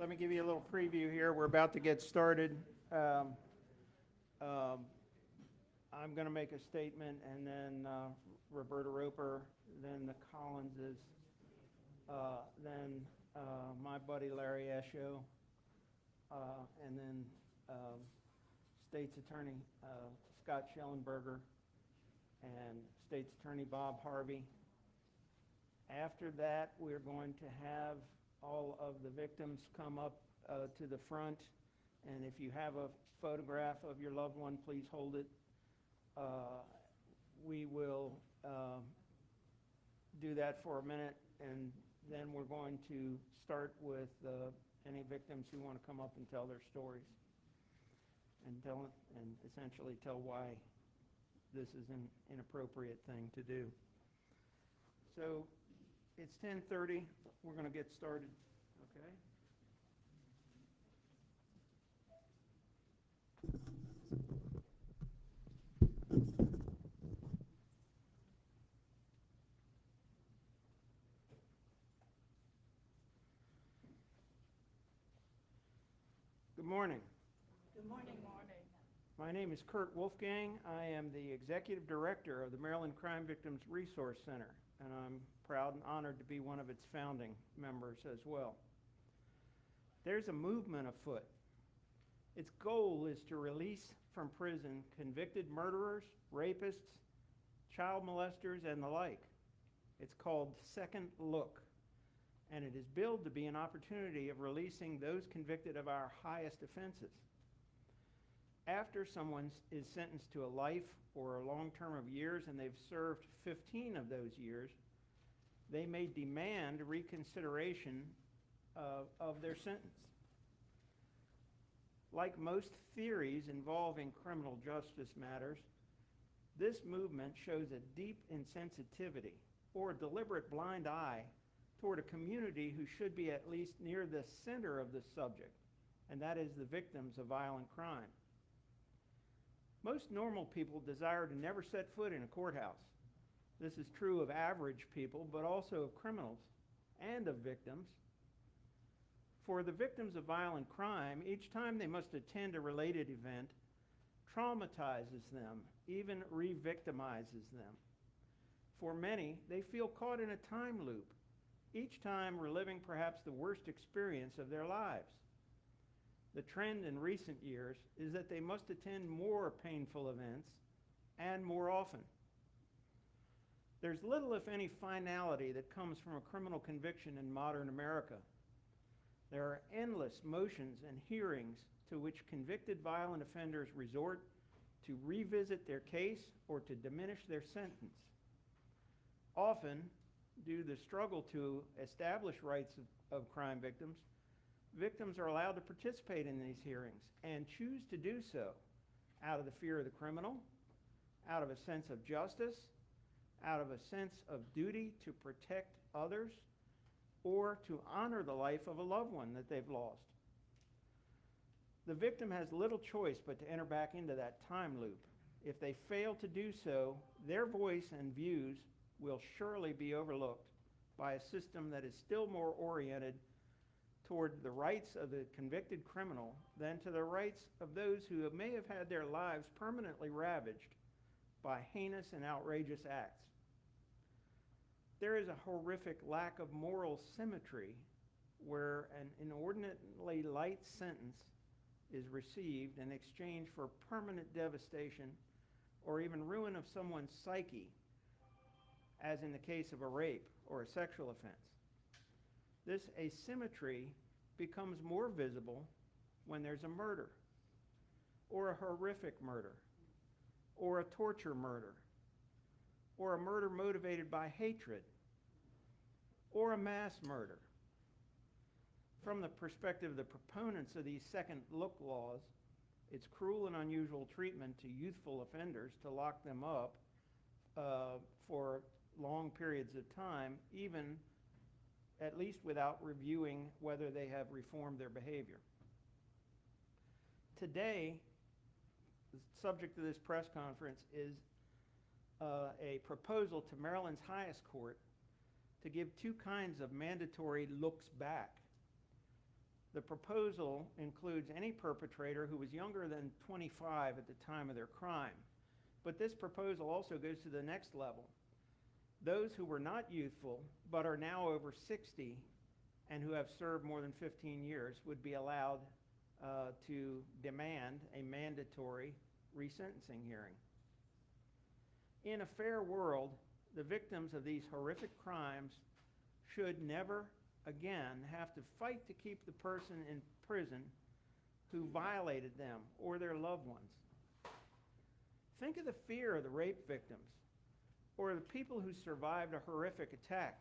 let me give you a little preview here. We're about to get started. I'm going to make a statement, and then Roberta Roper, then the Collinses, then my buddy Larry Esho, and then State's Attorney Scott Schellenberger, and State's Attorney Bob Harvey. After that, we're going to have all of the victims come up to the front, and if you have a photograph of your loved one, please hold it. We will do that for a minute, and then we're going to start with any victims who want to come up and tell their stories and essentially tell why this is an inappropriate thing to do. So it's 10:30. We're going to get started. Okay. Good morning. Good morning. My name is Kurt Wolfgang. I am the Executive Director of the Maryland Crime Victims Resource Center, and I'm proud and honored to be one of its founding members as well. There's a movement afoot. Its goal is to release from prison convicted murderers, rapists, child molesters, and the like. It's called Second Look, and it is billed to be an opportunity of releasing those convicted of our highest offenses. After someone is sentenced to a life or a long term of years and they've served 15 of those years, they may demand reconsideration of their sentence. Like most theories involving criminal justice matters, this movement shows a deep insensitivity or a deliberate blind eye toward a community who should be at least near the center of the subject, and that is the victims of violent crime. Most normal people desire to never set foot in a courthouse. This is true of average people, but also of criminals and of victims. For the victims of violent crime, each time they must attend a related event traumatizes them, even re-victimizes them. For many, they feel caught in a time loop, each time reliving perhaps the worst experience of their lives. The trend in recent years is that they must attend more painful events and more often. There's little, if any, finality that comes from a criminal conviction in modern America. There are endless motions and hearings to which convicted violent offenders resort to revisit their case or to diminish their sentence. Often, due to the struggle to establish rights of crime victims, victims are allowed to participate in these hearings and choose to do so out of the fear of the criminal, out of a sense of justice, out of a sense of duty to protect others, or to honor the life of a loved one that they've lost. The victim has little choice but to enter back into that time loop. If they fail to do so, their voice and views will surely be overlooked by a system that is still more oriented toward the rights of the convicted criminal than to the rights of those who may have had their lives permanently ravaged by heinous and outrageous acts. There is a horrific lack of moral symmetry where an inordinately light sentence is received in exchange for permanent devastation or even ruin of someone's psyche, as in the case of a rape or a sexual offense. This asymmetry becomes more visible when there's a murder, or a horrific murder, or a torture murder, or a murder motivated by hatred, or a mass murder. From the perspective of the proponents of these second look laws, it's cruel and unusual treatment to youthful offenders to lock them up for long periods of time, even at least without reviewing whether they have reformed their behavior. Today, the subject of this press conference is a proposal to Maryland's highest court to give two kinds of mandatory looks back. The proposal includes any perpetrator who was younger than 25 at the time of their crime. But this proposal also goes to the next level. Those who were not youthful but are now over 60 and who have served more than 15 years would be allowed to demand a mandatory resentencing hearing. In a fair world, the victims of these horrific crimes should never again have to fight to keep the person in prison who violated them or their loved ones. Think of the fear of the rape victims or the people who survived a horrific attack.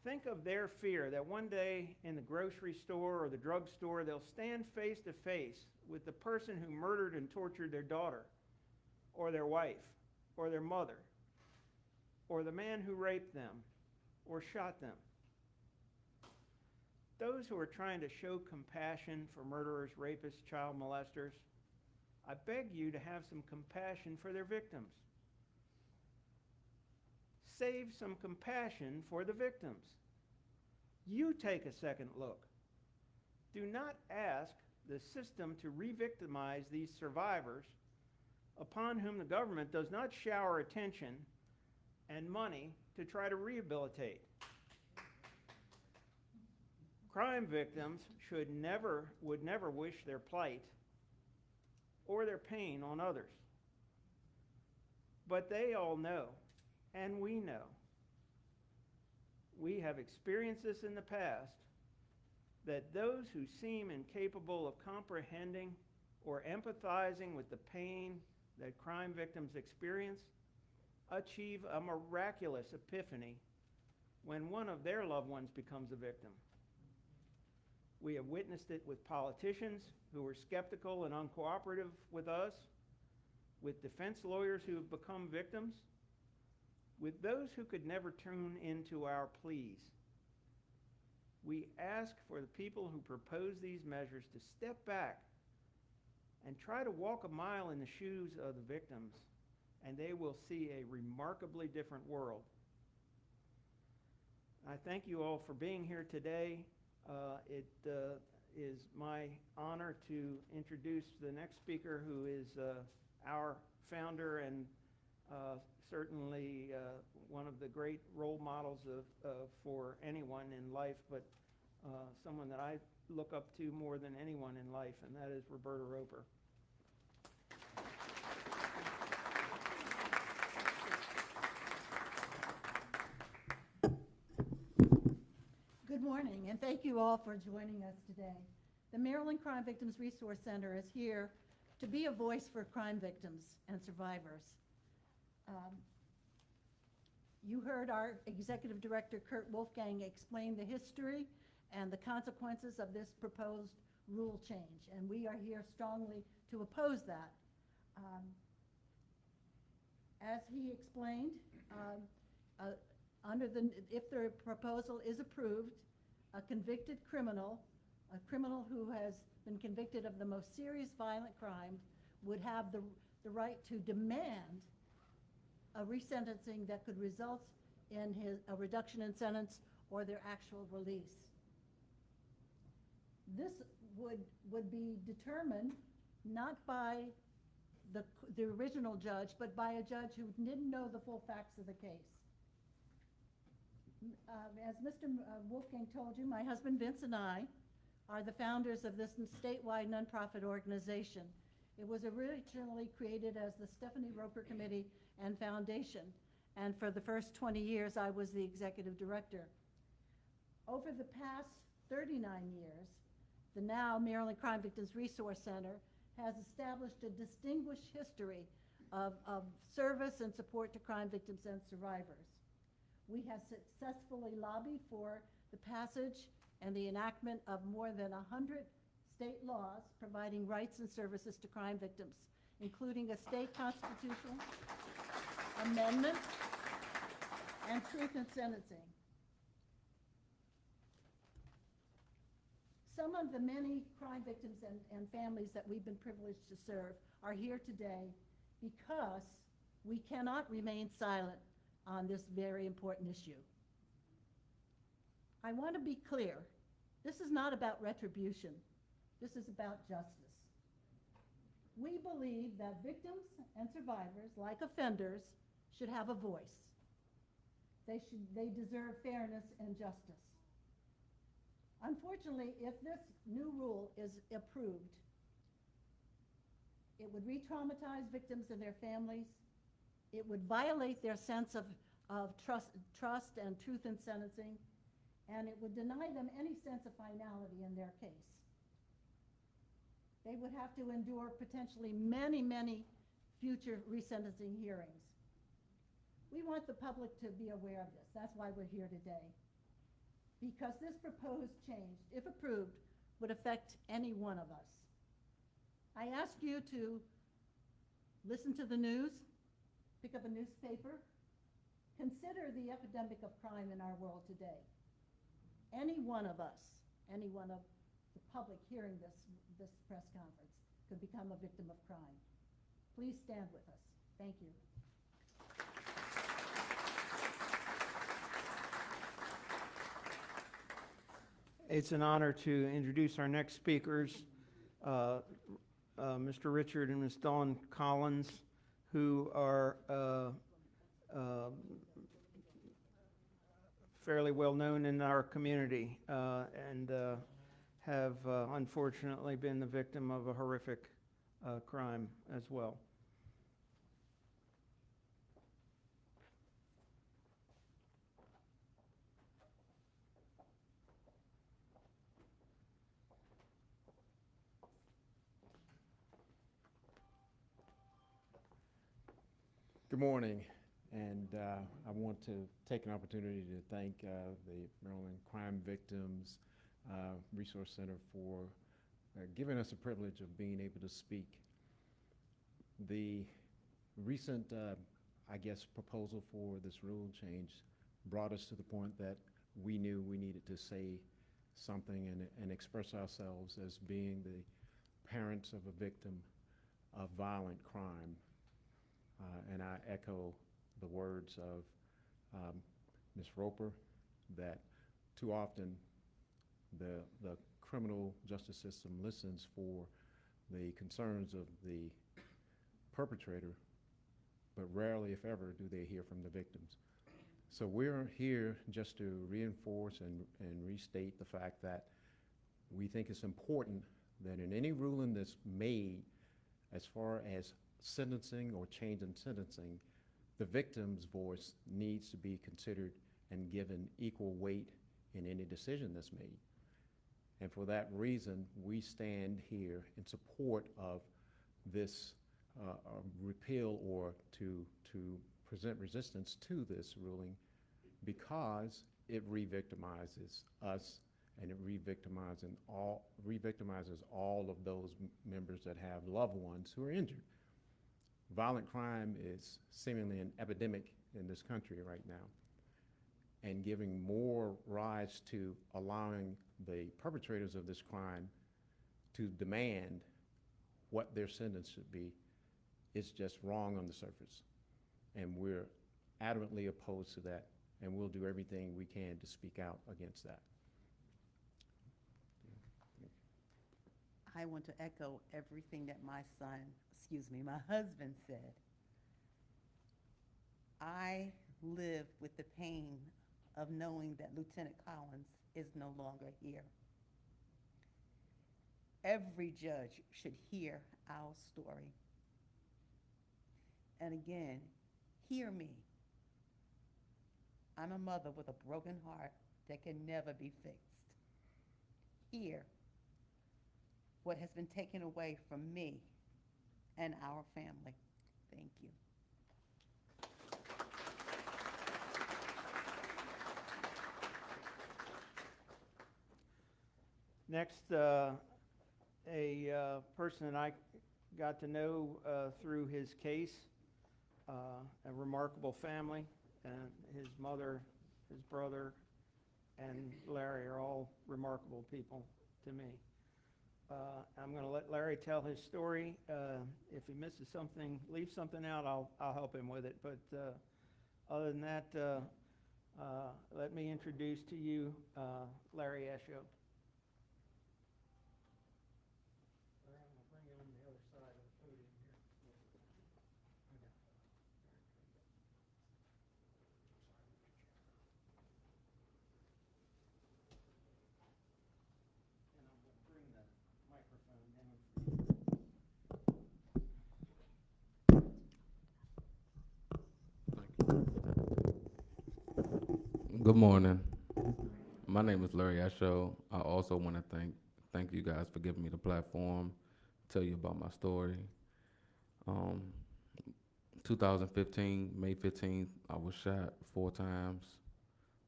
Think of their fear that one day in the grocery store or the drugstore, they'll stand face to face with the person who murdered and tortured their daughter or their wife or their mother or the man who raped them or shot them. Those who are trying to show compassion for murderers, rapists, child molesters, I beg you to have some compassion for their victims. Save some compassion for the victims. You take a second look. Do not ask the system to re-victimize these survivors upon whom the government does not shower attention and money to try to rehabilitate. Crime victims would never wish their plight or their pain on others. But they all know, and we know. We have experienced this in the past, that those who seem incapable of comprehending or empathizing with the pain that crime victims experience achieve a miraculous epiphany when one of their loved ones becomes a victim. We have witnessed it with politicians who were skeptical and uncooperative with us, with defense lawyers who have become victims, with those who could never tune into our pleas. We ask for the people who propose these measures to step back and try to walk a mile in the shoes of the victims, and they will see a remarkably different world. I thank you all for being here today. It is my honor to introduce the next speaker, who is our founder and certainly one of the great role models for anyone in life, but someone that I look up to more than anyone in life, and that is Roberta Roper. Good morning, and thank you all for joining us today. The Maryland Crime Victims Resource Center is here to be a voice for crime victims and survivors. You heard our Executive Director, Kurt Wolfgang, explain the history and the consequences of this proposed rule change, and we are here strongly to oppose that. As he explained, if the proposal is approved, a convicted criminal, a criminal who has been convicted of the most serious violent crime, would have the right to demand a resentencing that could result in a reduction in sentence or their actual release. This would be determined not by the original judge, but by a judge who didn't know the full facts of the case. As Mr. Wolfgang told you, my husband Vince and I are the founders of this statewide nonprofit organization. It was originally created as the Stephanie Roper Committee and Foundation, and for the first 20 years I was the executive director. Over the past 39 years, the now Maryland Crime Victims Resource Center has established a distinguished history of service and support to crime victims and survivors. We have successfully lobbied for the passage and the enactment of more than 100 state laws providing rights and services to crime victims, including a state constitutional amendment and truth in sentencing. Some of the many crime victims and families that we've been privileged to serve are here today because we cannot remain silent on this very important issue. I want to be clear This is not about retribution. This is about justice. We believe that victims and survivors, like offenders, should have a voice. They deserve fairness and justice. Unfortunately, if this new rule is approved, it would re-traumatize victims and their families. It would violate their sense of trust and truth in sentencing, and it would deny them any sense of finality in their case. They would have to endure potentially many, many future resentencing hearings. We want the public to be aware of this. That's why we're here today. Because this proposed change, if approved, would affect any one of us. I ask you to listen to the news, pick up a newspaper, consider the epidemic of crime in our world today. Any one of us, any one of the public hearing this press conference could become a victim of crime. Please stand with us. Thank you. It's an honor to introduce our next speakers, Mr. Richard and Ms. Dawn Collins, who are fairly well known in our community and have unfortunately been the victim of a horrific crime as well. Good morning, and I want to take an opportunity to thank the Maryland Crime Victims Resource Center for giving us the privilege of being able to speak. The recent, proposal for this rule change brought us to the point that we knew we needed to say something and express ourselves as being the parents of a victim of violent crime. And I echo the words of Ms. Roper that too often the criminal justice system listens for the concerns of the perpetrator, but rarely, if ever, do they hear from the victims. So we're here just to reinforce and restate the fact that we think it's important that in any ruling that's made as far as sentencing or change in sentencing, the victim's voice needs to be considered and given equal weight in any decision that's made. And for that reason, we stand here in support of this repeal or to present resistance to this ruling, because it re-victimizes us and it re-victimizes all of those members that have loved ones who are injured. Violent crime is seemingly an epidemic in this country right now, and giving more rise to allowing the perpetrators of this crime to demand what their sentence should be is just wrong on the surface. And we're adamantly opposed to that, and we'll do everything we can to speak out against that. I want to echo everything that my husband said. I live with the pain of knowing that Lieutenant Collins is no longer here. Every judge should hear our story. And again, hear me. I'm a mother with a broken heart that can never be fixed. Hear what has been taken away from me and our family. Thank you. Next, a person that I got to know through his case, a remarkable family, and his mother, his brother, and Larry are all remarkable people to me. I'm going to let Larry tell his story. If he misses something, leaves something out, I'll help him with it. But other than that, let me introduce to you Larry Esho. Good morning. My name is Larry Esho. I also want to thank you guys for giving me the platform to tell you about my story. Um, 2015, May 15th, I was shot 4 times,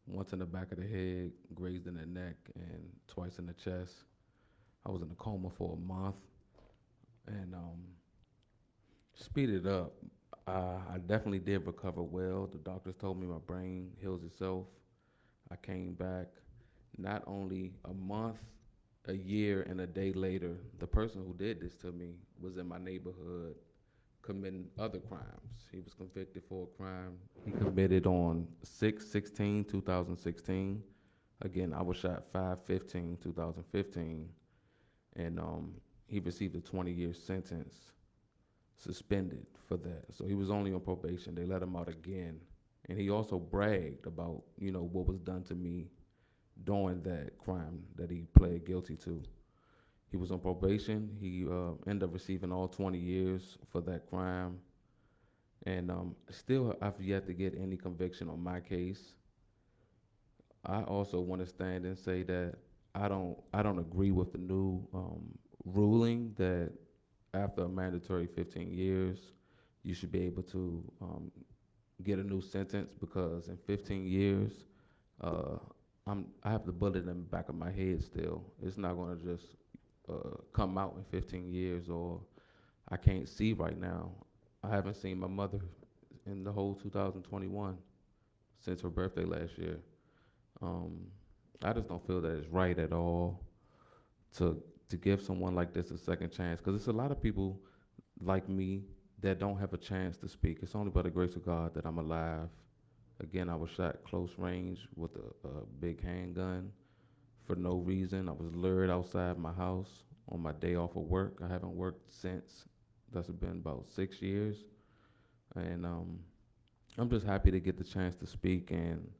once in the back of the head, grazed in the neck, and twice in the chest. I was in a coma for a month, and speed it up. I definitely did recover well. The doctors told me my brain heals itself. I came back not only a month, a year, and a day later. The person who did this to me was in my neighborhood committing other crimes. He was convicted for a crime he committed on 6/16/2016. Again, I was shot 5/15/2015, and he received a 20-year sentence, suspended for that. So he was only on probation. They let him out again. And he also bragged about, what was done to me during that crime that he pled guilty to. He was on probation. He ended up receiving all 20 years for that crime. And still, I've yet to get any conviction on my case. I also want to stand and say that I don't agree with the new ruling that after a mandatory 15 years, you should be able to get a new sentence, because in 15 years, I have the bullet in the back of my head still. It's not going to just come out in 15 years, or I can't see right now. I haven't seen my mother in the whole 2021 since her birthday last year. I just don't feel that it's right at all to give someone like this a second chance, because it's a lot of people like me that don't have a chance to speak. It's only by the grace of God that I'm alive. Again, I was shot close range with a big handgun for no reason. I was lured outside my house on my day off of work. I haven't worked since. That's been about 6 years. And I'm just happy to get the chance to speak and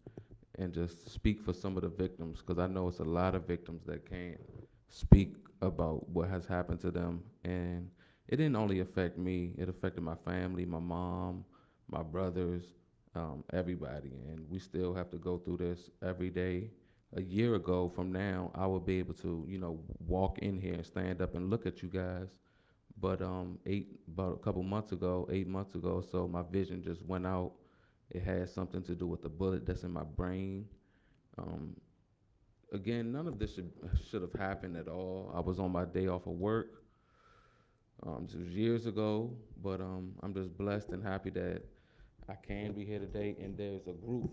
just speak for some of the victims, because I know it's a lot of victims that can't speak about what has happened to them. And it didn't only affect me, it affected my family, my mom, my brothers, everybody. And we still have to go through this every day. A year ago from now, I will be able to, walk in here and stand up and look at you guys. But about a couple months ago, 8 months ago, so my vision just went out. It had something to do with the bullet that's in my brain. Again, none of this should have happened at all. I was on my day off of work. This was years ago, but I'm just blessed and happy that I can be here today. And there's a group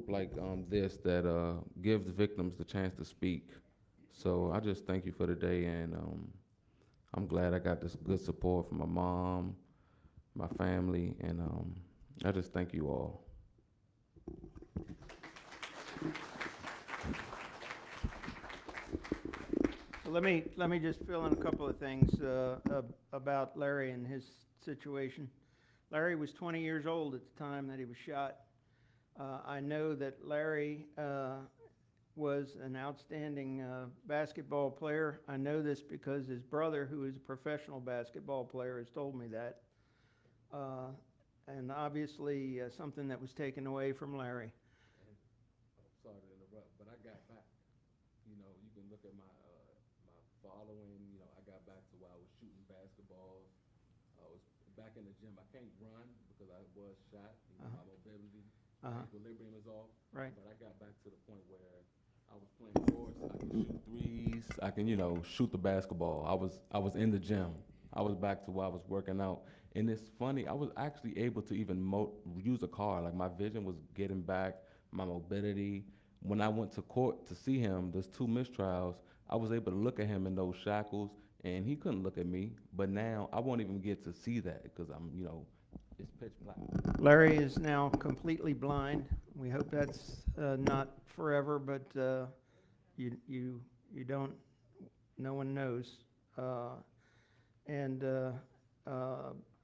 like this that gives victims the chance to speak. So I just thank you for today, and I'm glad I got this good support from my mom, my family, and I just thank you all. Let me just fill in a couple of things about Larry and his situation. Larry was 20 years old at the time that he was shot. I know that Larry was an outstanding basketball player. I know this because his brother, who is a professional basketball player, has told me that. And obviously something that was taken away from Larry. Sorry to interrupt, but I got back. You can look at my following. I got back to where I was shooting basketballs. I was back in the gym. I can't run because I was shot. My mobility, equilibrium is off. Right. But I got back to the point where I was playing sports. I can shoot threes. I can, shoot the basketball. I was in the gym. I was back to where I was working out. And it's funny, I was actually able to even use a car. Like, my vision was getting back, my mobility. When I went to court to see him, there's 2 mistrials, I was able to look at him in those shackles, and he couldn't look at me. But now I won't even get to see that because I'm, it's pitch black. Larry is now completely blind. We hope that's not forever, but you don't, no one knows.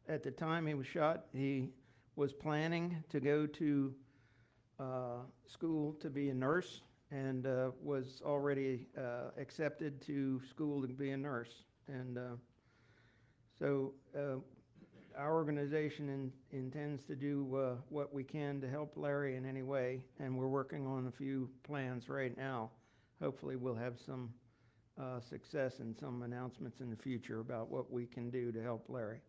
At the time he was shot, he was planning to go to school to be a nurse, and was already accepted to school to be a nurse. And so our organization intends to do what we can to help Larry in any way, and we're working on a few plans right now. Hopefully, we'll have some success and some announcements in the future about what we can do to help Larry.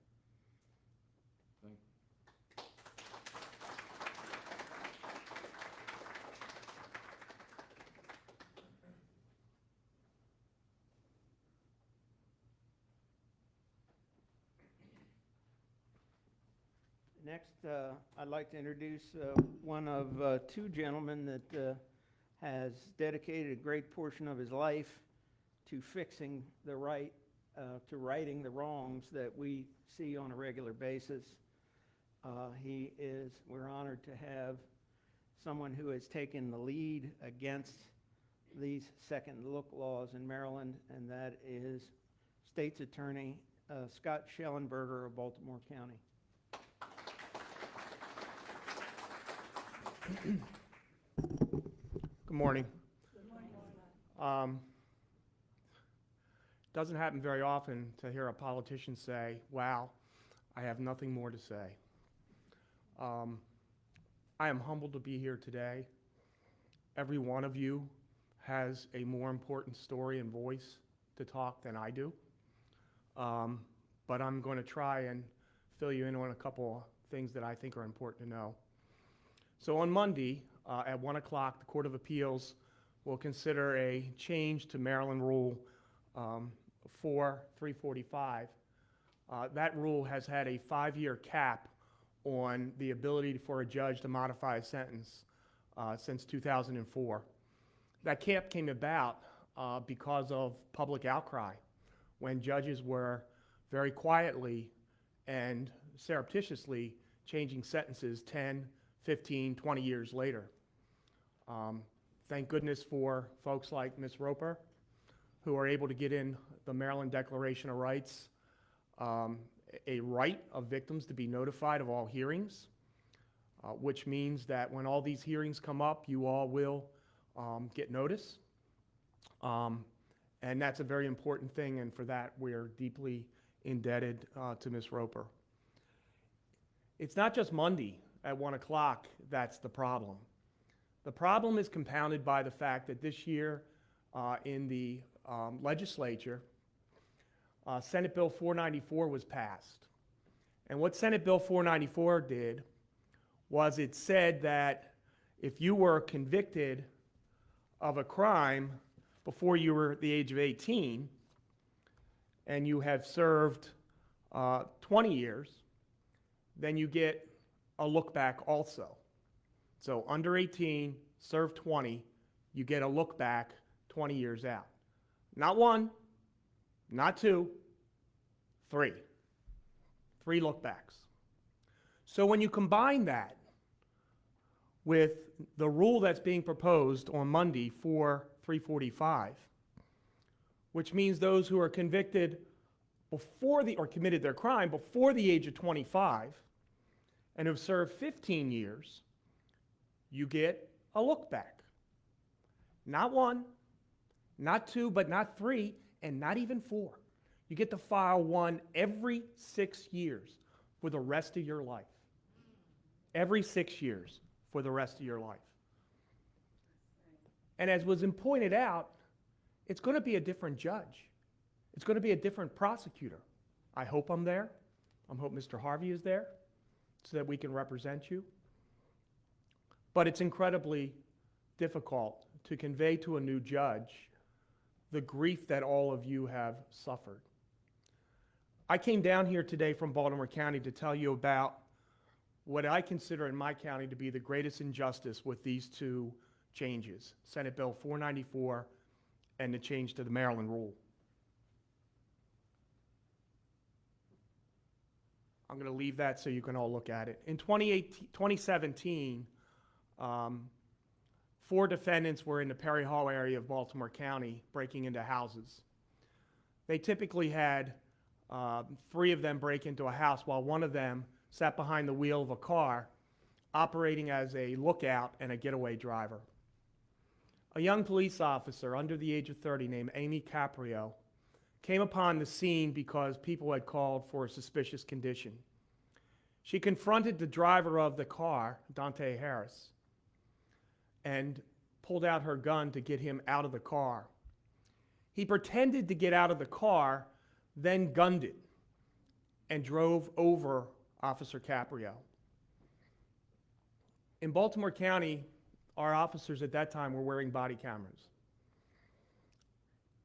Next, I'd like to introduce one of two gentlemen that has dedicated a great portion of his life to fixing the to righting the wrongs that we see on a regular basis. We're honored to have someone who has taken the lead against these second look laws in Maryland, and that is State's Attorney Scott Schellenberger of Baltimore County. Good morning. Doesn't happen very often to hear a politician say, wow, I have nothing more to say. I am humbled to be here today. Every one of you has a more important story and voice to talk than I do. But I'm going to try and fill you in on a couple things that I think are important to know. So on Monday at 1 o'clock, the Court of Appeals will consider a change to Maryland Rule 4345. That rule has had a 5-year cap on the ability for a judge to modify a sentence since 2004. That cap came about because of public outcry, when judges were very quietly and surreptitiously changing sentences 10, 15, 20 years later. Thank goodness for folks like Ms. Roper, who are able to get in the Maryland Declaration of Rights, a right of victims to be notified of all hearings, which means that when all these hearings come up, you all will get notice. And that's a very important thing, and for that, we're deeply indebted to Ms. Roper. It's not just Monday at 1 o'clock that's the problem. The problem is compounded by the fact that this year in the legislature, Senate Bill 494 was passed. And what Senate Bill 494 did was it said that if you were convicted of a crime before you were the age of 18 and you have served 20 years, then you get a look back also. So under 18, serve 20, you get a look back 20 years out. Not one, not two, three. 3 look backs. So when you combine that with the rule that's being proposed on Monday for 345, which means those who are convicted before or committed their crime before the age of 25 and have served 15 years, you get a look back. Not 1, not 2, but not 3, and not even 4. You get to file one every 6 years for the rest of your life. Every 6 years for the rest of your life. And as was pointed out, it's going to be a different judge. It's going to be a different prosecutor. I hope I'm there. I hope Mr. Harvey is there so that we can represent you. But it's incredibly difficult to convey to a new judge the grief that all of you have suffered. I came down here today from Baltimore County to tell you about what I consider in my county to be the greatest injustice with these 2 changes, Senate Bill 494 and the change to the Maryland Rule. I'm going to leave that so you can all look at it. In 2017, 4 defendants were in the Perry Hall area of Baltimore County breaking into houses. They typically had 3 of them break into a house while one of them sat behind the wheel of a car operating as a lookout and a getaway driver. A young police officer under the age of 30 named Amy Caprio came upon the scene because people had called for a suspicious condition. She confronted the driver of the car, Dante Harris, and pulled out her gun to get him out of the car. He pretended to get out of the car, then gunned it and drove over Officer Caprio. In Baltimore County, our officers at that time were wearing body cameras.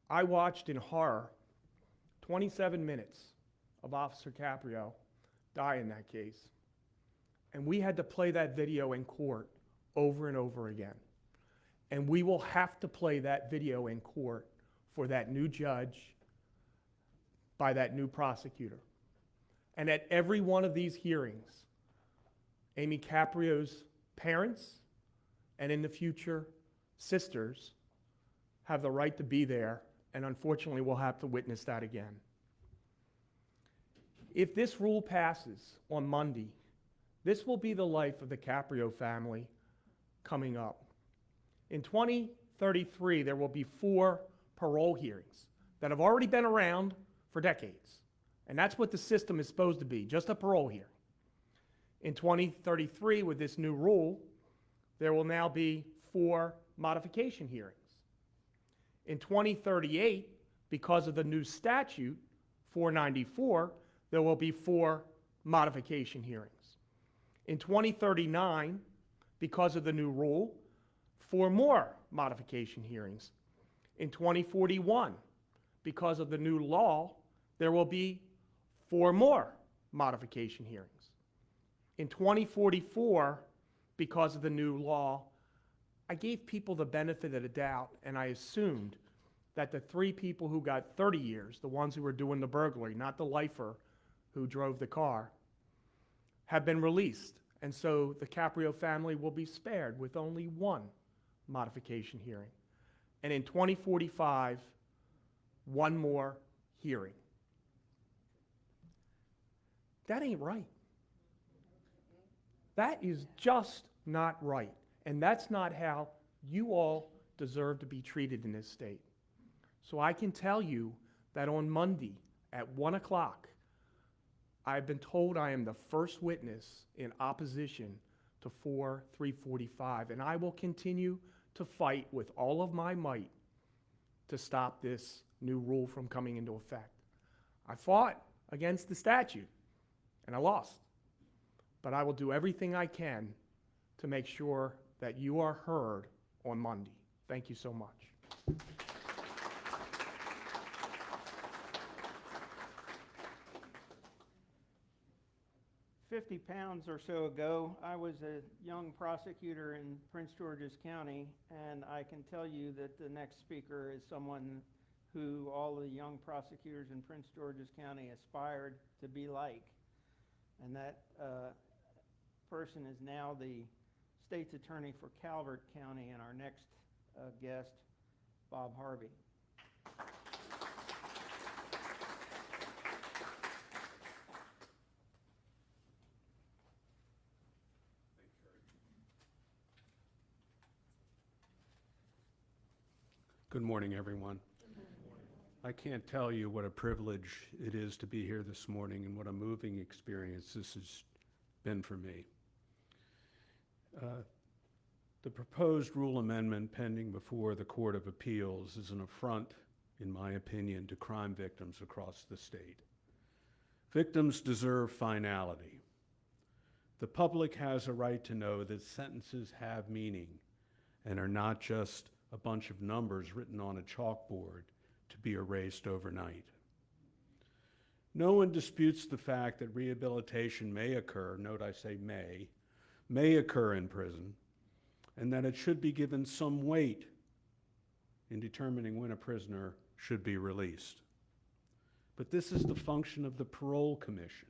I watched in horror 27 minutes of Officer Caprio die in that case. And we had to play that video in court over and over again. And we will have to play that video in court for that new judge by that new prosecutor. And at every one of these hearings, Amy Caprio's parents, and in the future, sisters, have the right to be there, and unfortunately we'll have to witness that again. If this rule passes on Monday, this will be the life of the Caprio family coming up. In 2033, there will be 4 parole hearings that have already been around for decades. And that's what the system is supposed to be, just a parole hearing. In 2033, with this new rule, there will now be 4 modification hearings. In 2038, because of the new statute, 494, there will be 4 modification hearings. In 2039, because of the new rule, 4 more modification hearings. In 2041, because of the new law, there will be 4 more modification hearings. In 2044, because of the new law, I gave people the benefit of the doubt, and I assumed that the 3 people who got 30 years, the ones who were doing the burglary, not the lifer who drove the car, have been released. And so the Caprio family will be spared with only 1 modification hearing. And in 2045, 1 more hearing. That ain't right. That is just not right. And that's not how you all deserve to be treated in this state. So I can tell you that on Monday at 1 o'clock, I've been told I am the first witness in opposition to 4345, and I will continue to fight with all of my might to stop this new rule from coming into effect. I fought against the statute, and I lost. But I will do everything I can to make sure that you are heard on Monday. Thank you so much. 50 pounds or so ago, I was a young prosecutor in Prince George's County, and I can tell you that the next speaker is someone who all the young prosecutors in Prince George's County aspired to be like. And that person is now the state's attorney for Calvert County, and our next guest, Bob Harvey. Good morning, everyone. I can't tell you what a privilege it is to be here this morning and what a moving experience this has been for me. The proposed rule amendment pending before the Court of Appeals is an affront, in my opinion, to crime victims across the state. Victims deserve finality. The public has a right to know that sentences have meaning and are not just a bunch of numbers written on a chalkboard to be erased overnight. No one disputes the fact that rehabilitation may occur, note I say may occur in prison, and that it should be given some weight in determining when a prisoner should be released. But this is the function of the Parole Commission.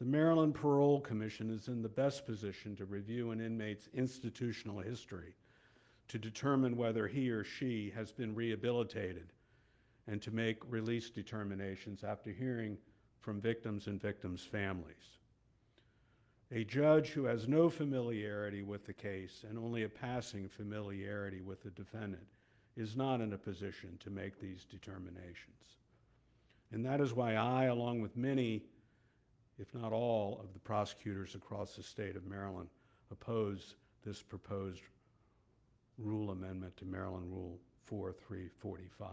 The Maryland Parole Commission is in the best position to review an inmate's institutional history, to determine whether he or she has been rehabilitated, and to make release determinations after hearing from victims and victims' families. A judge who has no familiarity with the case and only a passing familiarity with the defendant is not in a position to make these determinations. And that is why I, along with many if not all, of the prosecutors across the state of Maryland oppose this proposed rule amendment to Maryland Rule 4345.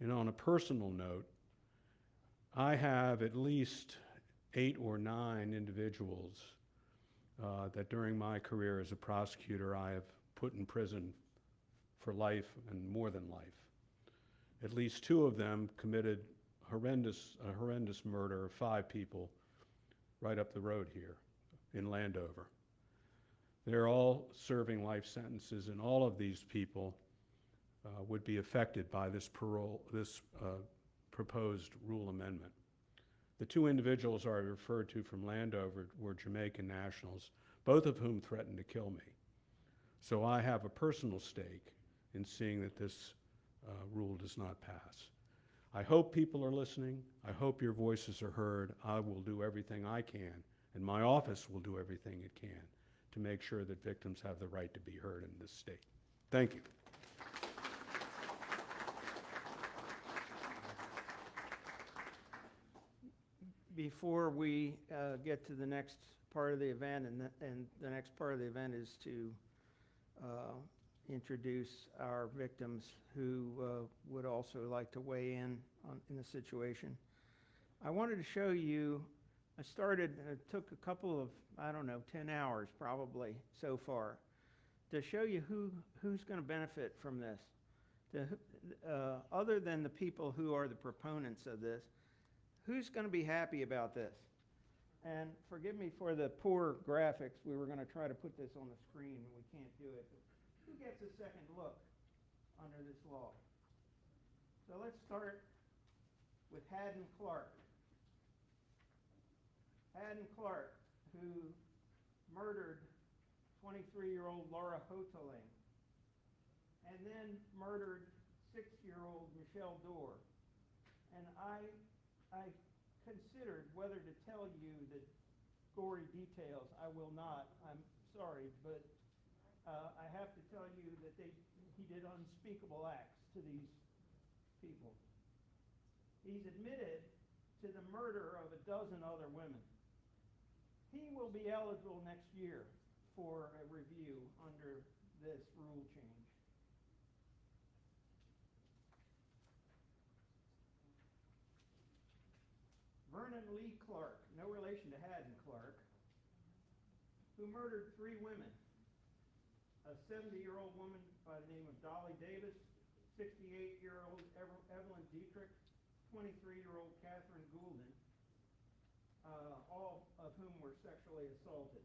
And on a personal note, I have at least 8 or 9 individuals that during my career as a prosecutor I have put in prison for life and more than life. At least 2 of them committed a horrendous murder of 5 people right up the road here in Landover. They're all serving life sentences, and all of these people would be affected by this proposed rule amendment. The 2 individuals I referred to from Landover were Jamaican nationals, both of whom threatened to kill me. So I have a personal stake in seeing that this rule does not pass. I hope people are listening. I hope your voices are heard. I will do everything I can, and my office will do everything it can to make sure that victims have the right to be heard in this state. Thank you. Before we get to the next part of the event, and the next part of the event is to introduce our victims who would also like to weigh in the situation. I wanted to show you, it took a couple of, 10 hours probably so far, to show you who's going to benefit from this. Other than the people who are the proponents of this, who's going to be happy about this? And forgive me for the poor graphics. We were going to try to put this on the screen, and we can't do it. Who gets a second look under this law? So let's start with Haddon Clark. Haddon Clark, who murdered 23-year-old Laura Hoteling, and then murdered 6-year-old Michelle Dorr. And I considered whether to tell you the gory details. I will not. I'm sorry, but I have to tell you that he did unspeakable acts to these people. He's admitted to the murder of a dozen other women. He will be eligible next year for a review under this rule change. Vernon Lee Clark, no relation to Haddon Clark, who murdered 3 women. A 70-year-old woman by the name of Dolly Davis, 68-year-old Evelyn Dietrich, 23-year-old Catherine Goulden, all of whom were sexually assaulted.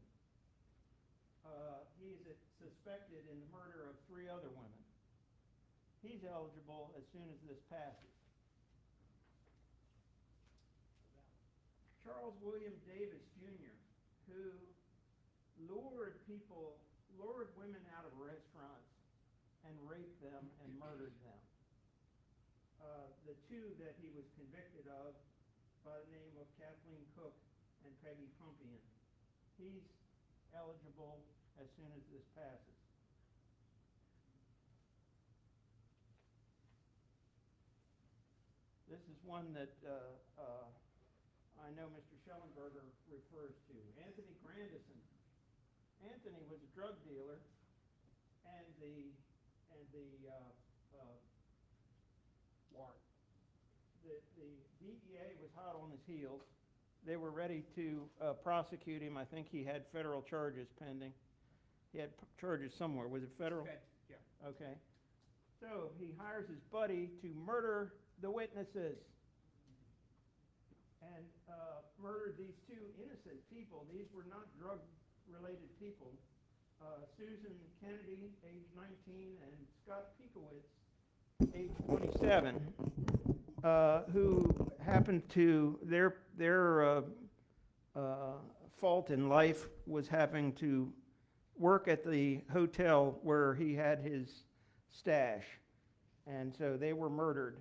He is suspected in the murder of 3 other women. He's eligible as soon as this passes. Charles William Davis, Jr., who lured women out of restaurants and raped them and murdered them. The 2 that he was convicted of by the name of Kathleen Cook and Peggy Pumpian. He's eligible as soon as this passes. This is one that I know Mr. Schellenberger refers to. Anthony Grandison. Anthony was a drug dealer, and the DEA was hot on his heels. They were ready to prosecute him. I think he had federal charges pending. He had charges somewhere. Was it federal? Yeah. Okay. So he hires his buddy to murder the witnesses and murdered these 2 innocent people. These were not drug-related people. Susan Kennedy, age 19, and Scott Piekowitz, age 27, who happened to, their fault in life was having to work at the hotel where he had his stash. And so they were murdered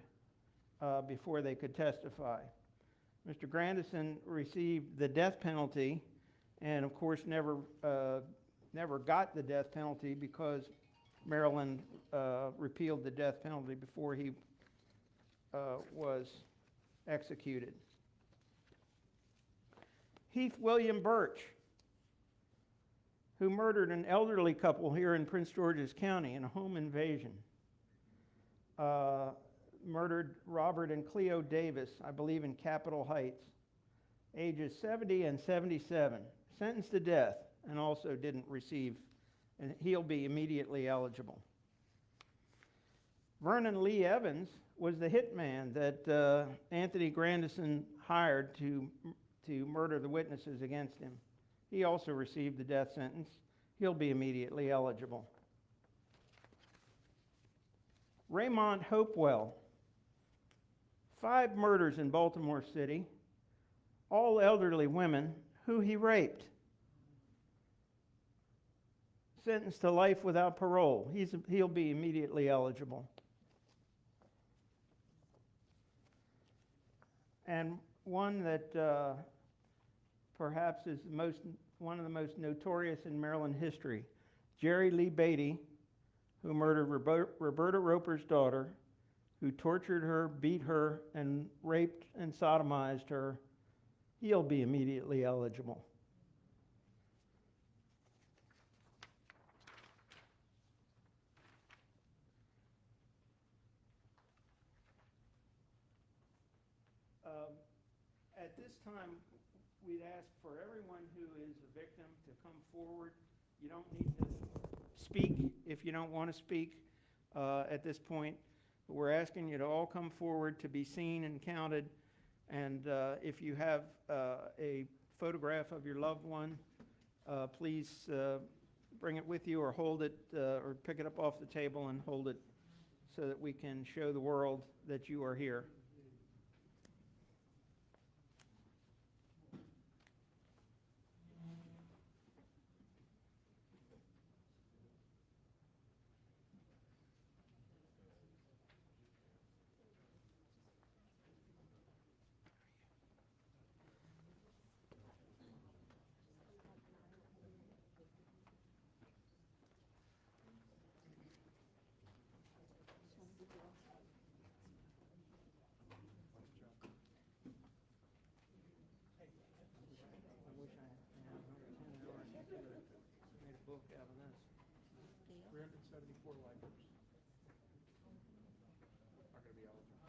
before they could testify. Mr. Grandison received the death penalty, and of course never got the death penalty because Maryland repealed the death penalty before he was executed. Heath William Birch, who murdered an elderly couple here in Prince George's County in a home invasion. Murdered Robert and Cleo Davis, I believe in Capitol Heights, ages 70 and 77, sentenced to death, and also didn't receive, and he'll be immediately eligible. Vernon Lee Evans was the hitman that Anthony Grandison hired to murder the witnesses against him. He also received the death sentence. He'll be immediately eligible. Raymond Hopewell, 5 murders in Baltimore City, all elderly women who he raped. Sentenced to life without parole. He'll be immediately eligible. And one that perhaps is one of the most notorious in Maryland history, Jerry Lee Beatty, who murdered Roberta Roper's daughter, who tortured her, beat her, and raped and sodomized her. He'll be immediately eligible. At this time, we'd ask for everyone who is a victim to come forward. You don't need to speak if you don't want to speak at this point. But we're asking you to all come forward to be seen and counted. And if you have a photograph of your loved one, please bring it with you or hold it or pick it up off the table and hold it so that we can show the world that you are here. Book out of this. 374 lifers are going to be eligible.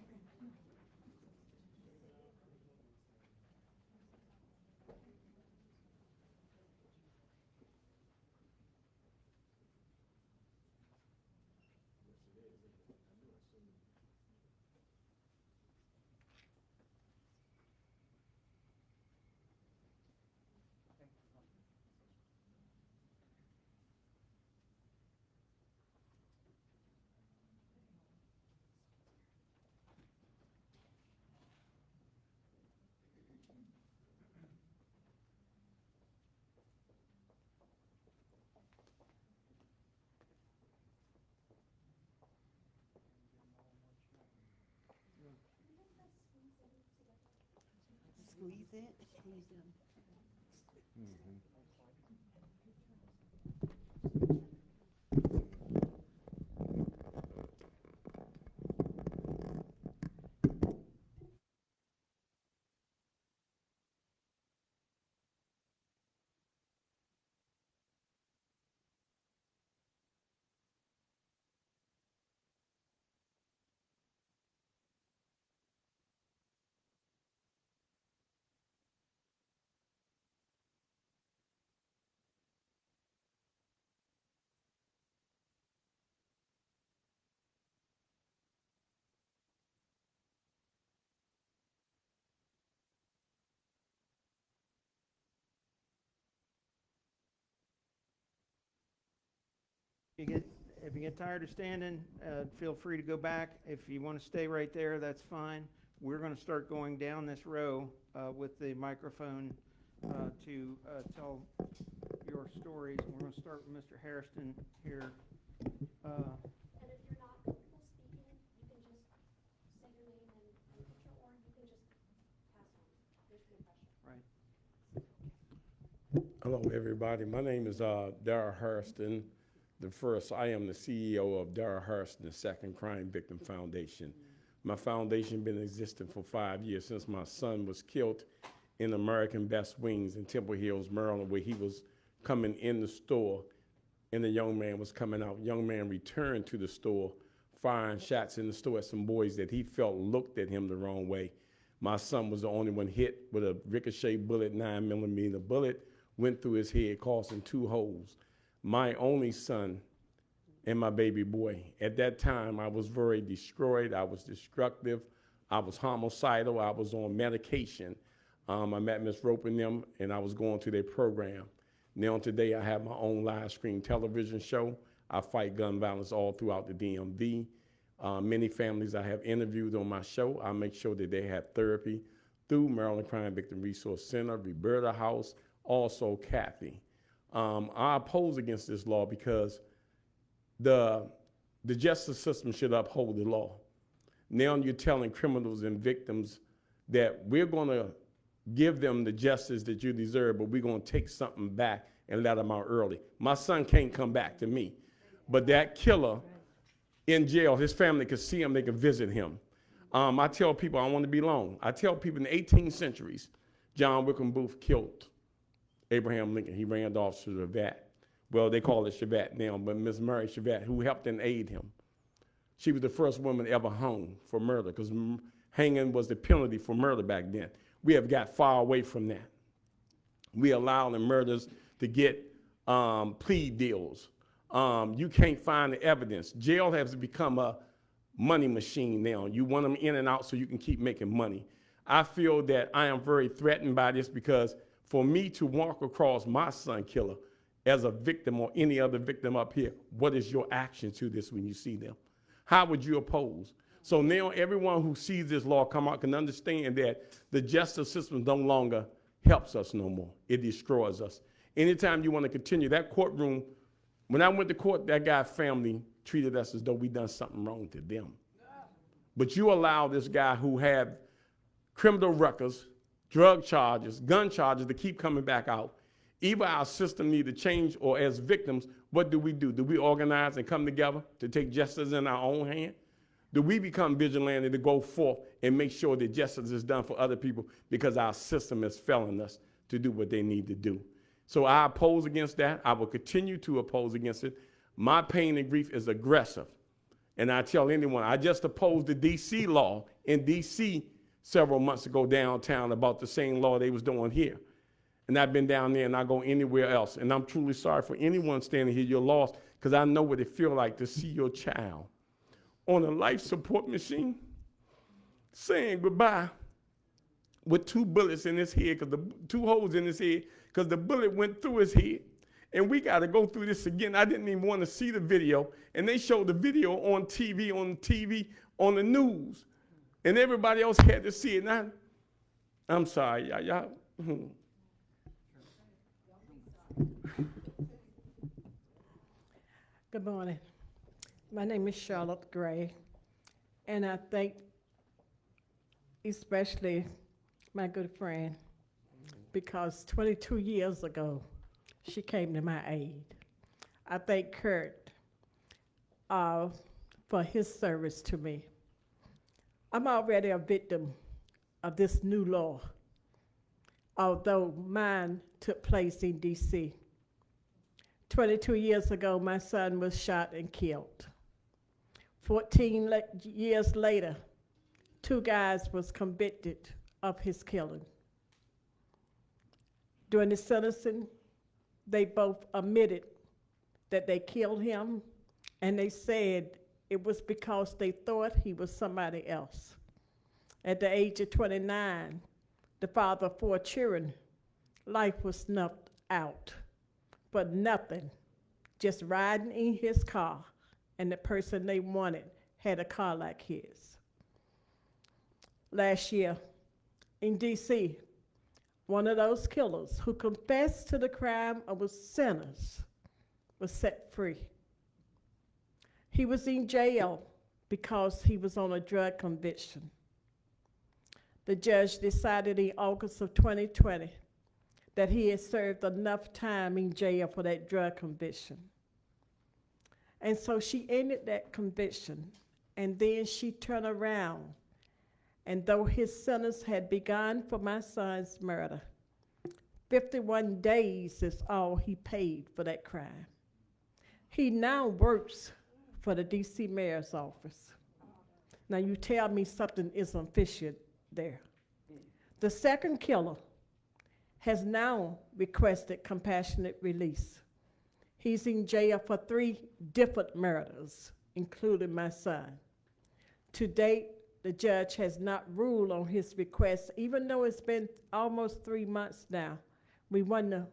Squeeze it. Squeeze in. If you get tired of standing, feel free to go back. If you want to stay right there, that's fine. We're going to start going down this row with the microphone to tell your stories. We're going to start with Mr. Hairston here. And if you're not comfortable speaking, you can just say your name and picture, or you can just pass on. There's no pressure. Right. Hello, everybody. My name is Darrell Hairston. I am the CEO of Darrell Hairston, the Second Crime Victim Foundation. My foundation been in existence for 5 years since my son was killed in American Best Wings in Temple Hills, Maryland, where he was coming in the store and the young man was coming out. Young man returned to the store, firing shots in the store at some boys that he felt looked at him the wrong way. My son was the only one hit with a ricochet bullet, 9mm bullet, went through his head, causing 2 holes. My only son and my baby boy. At that time, I was very destroyed. I was destructive. I was homicidal. I was on medication. I met Ms. Roper and them, and I was going to their program. Now today, I have my own live screen television show. I fight gun violence all throughout the DMV. Many families I have interviewed on my show, I make sure that they have therapy through Maryland Crime Victim Resource Center, Roberta House, also Kathy. I oppose against this law because the justice system should uphold the law. Now you're telling criminals and victims that we're going to give them the justice that you deserve, but we're going to take something back and let them out early. My son can't come back to me, but that killer in jail, his family could see him, they could visit him. I tell people, I don't want to be long. I tell people in the 18th centuries, John Wickham Booth killed Abraham Lincoln. He ran off to the vat. Well, they call it Chevat now, but Miss Mary Chevat, who helped and aid him. She was the first woman ever hung for murder, because hanging was the penalty for murder back then. We have got far away from that. We allow the murders to get plea deals. You can't find the evidence. Jail has become a money machine now. You want them in and out so you can keep making money. I feel that I am very threatened by this, because for me to walk across my son killer as a victim or any other victim up here, what is your action to this when you see them? How would you oppose? So now everyone who sees this law come out can understand that the justice system no longer helps us no more. It destroys us. Anytime you want to continue, that courtroom, when I went to court, that guy's family treated us as though we done something wrong to them. But you allow this guy who had criminal records, drug charges, gun charges to keep coming back out. Either our system need to change, or as victims, what do? Do we organize and come together to take justice in our own hand? Do we become vigilante to go forth and make sure that justice is done for other people, because our system is failing us to do what they need to do? So I oppose against that. I will continue to oppose against it. My pain and grief is aggressive. And I tell anyone, I just opposed the D.C. law in D.C. several months ago downtown about the same law they was doing here. And I've been down there and I go anywhere else. And I'm truly sorry for anyone standing here, you're lost, because I know what it feels like to see your child on a life support machine saying goodbye with 2 bullets in his head, because the 2 holes in his head, because the bullet went through his head. And we got to go through this again. I didn't even want to see the video. And they showed the video on TV, on the news. And everybody else had to see it. Now, I'm sorry, y'all. Good morning. My name is Charlotte Gray, and I thank especially my good friend, because 22 years ago, she came to my aid. I thank Kurt for his service to me. I'm already a victim of this new law, although mine took place in D.C. 22 years ago, my son was shot and killed. 14 years later, 2 guys was convicted of his killing. During the sentencing, they both admitted that they killed him, and they said it was because they thought he was somebody else. At the age of 29, the father of 4 children, life was snuffed out, but nothing, just riding in his car, and the person they wanted had a car like his. Last year in D.C., one of those killers who confessed to the crime of his sinners was set free. He was in jail because he was on a drug conviction. The judge decided in August of 2020 that he had served enough time in jail for that drug conviction. And so she ended that conviction, and then she turned around And though his sentence had begun for my son's murder, 51 days is all he paid for that crime. He now works for the DC mayor's office. Now you tell me something isn't fishy there. The second killer has now requested compassionate release. He's in jail for 3 different murders, including my son. To date, the judge has not ruled on his request, even though it's been almost 3 months now. We wonder,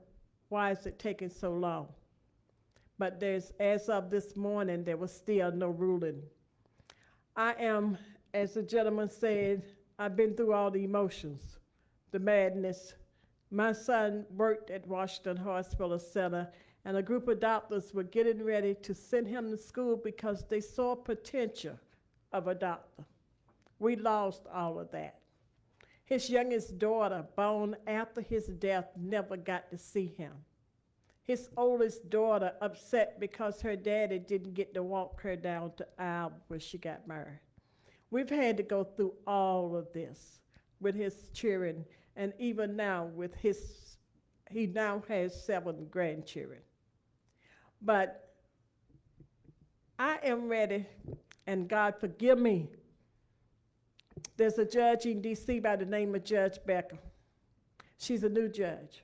why is it taking so long? But as of this morning, there was still no ruling. I am, as the gentleman said, I've been through all the emotions, the madness. My son worked at Washington Hospital Center, and a group of doctors were getting ready to send him to school because they saw potential of a doctor. We lost all of that. His youngest daughter, born after his death, never got to see him. His oldest daughter upset because her daddy didn't get to walk her down the aisle when she got married. We've had to go through all of this with his children, and even now with he now has 7 grandchildren. But I am ready, and God forgive me. There's a judge in DC by the name of Judge Becker. She's a new judge,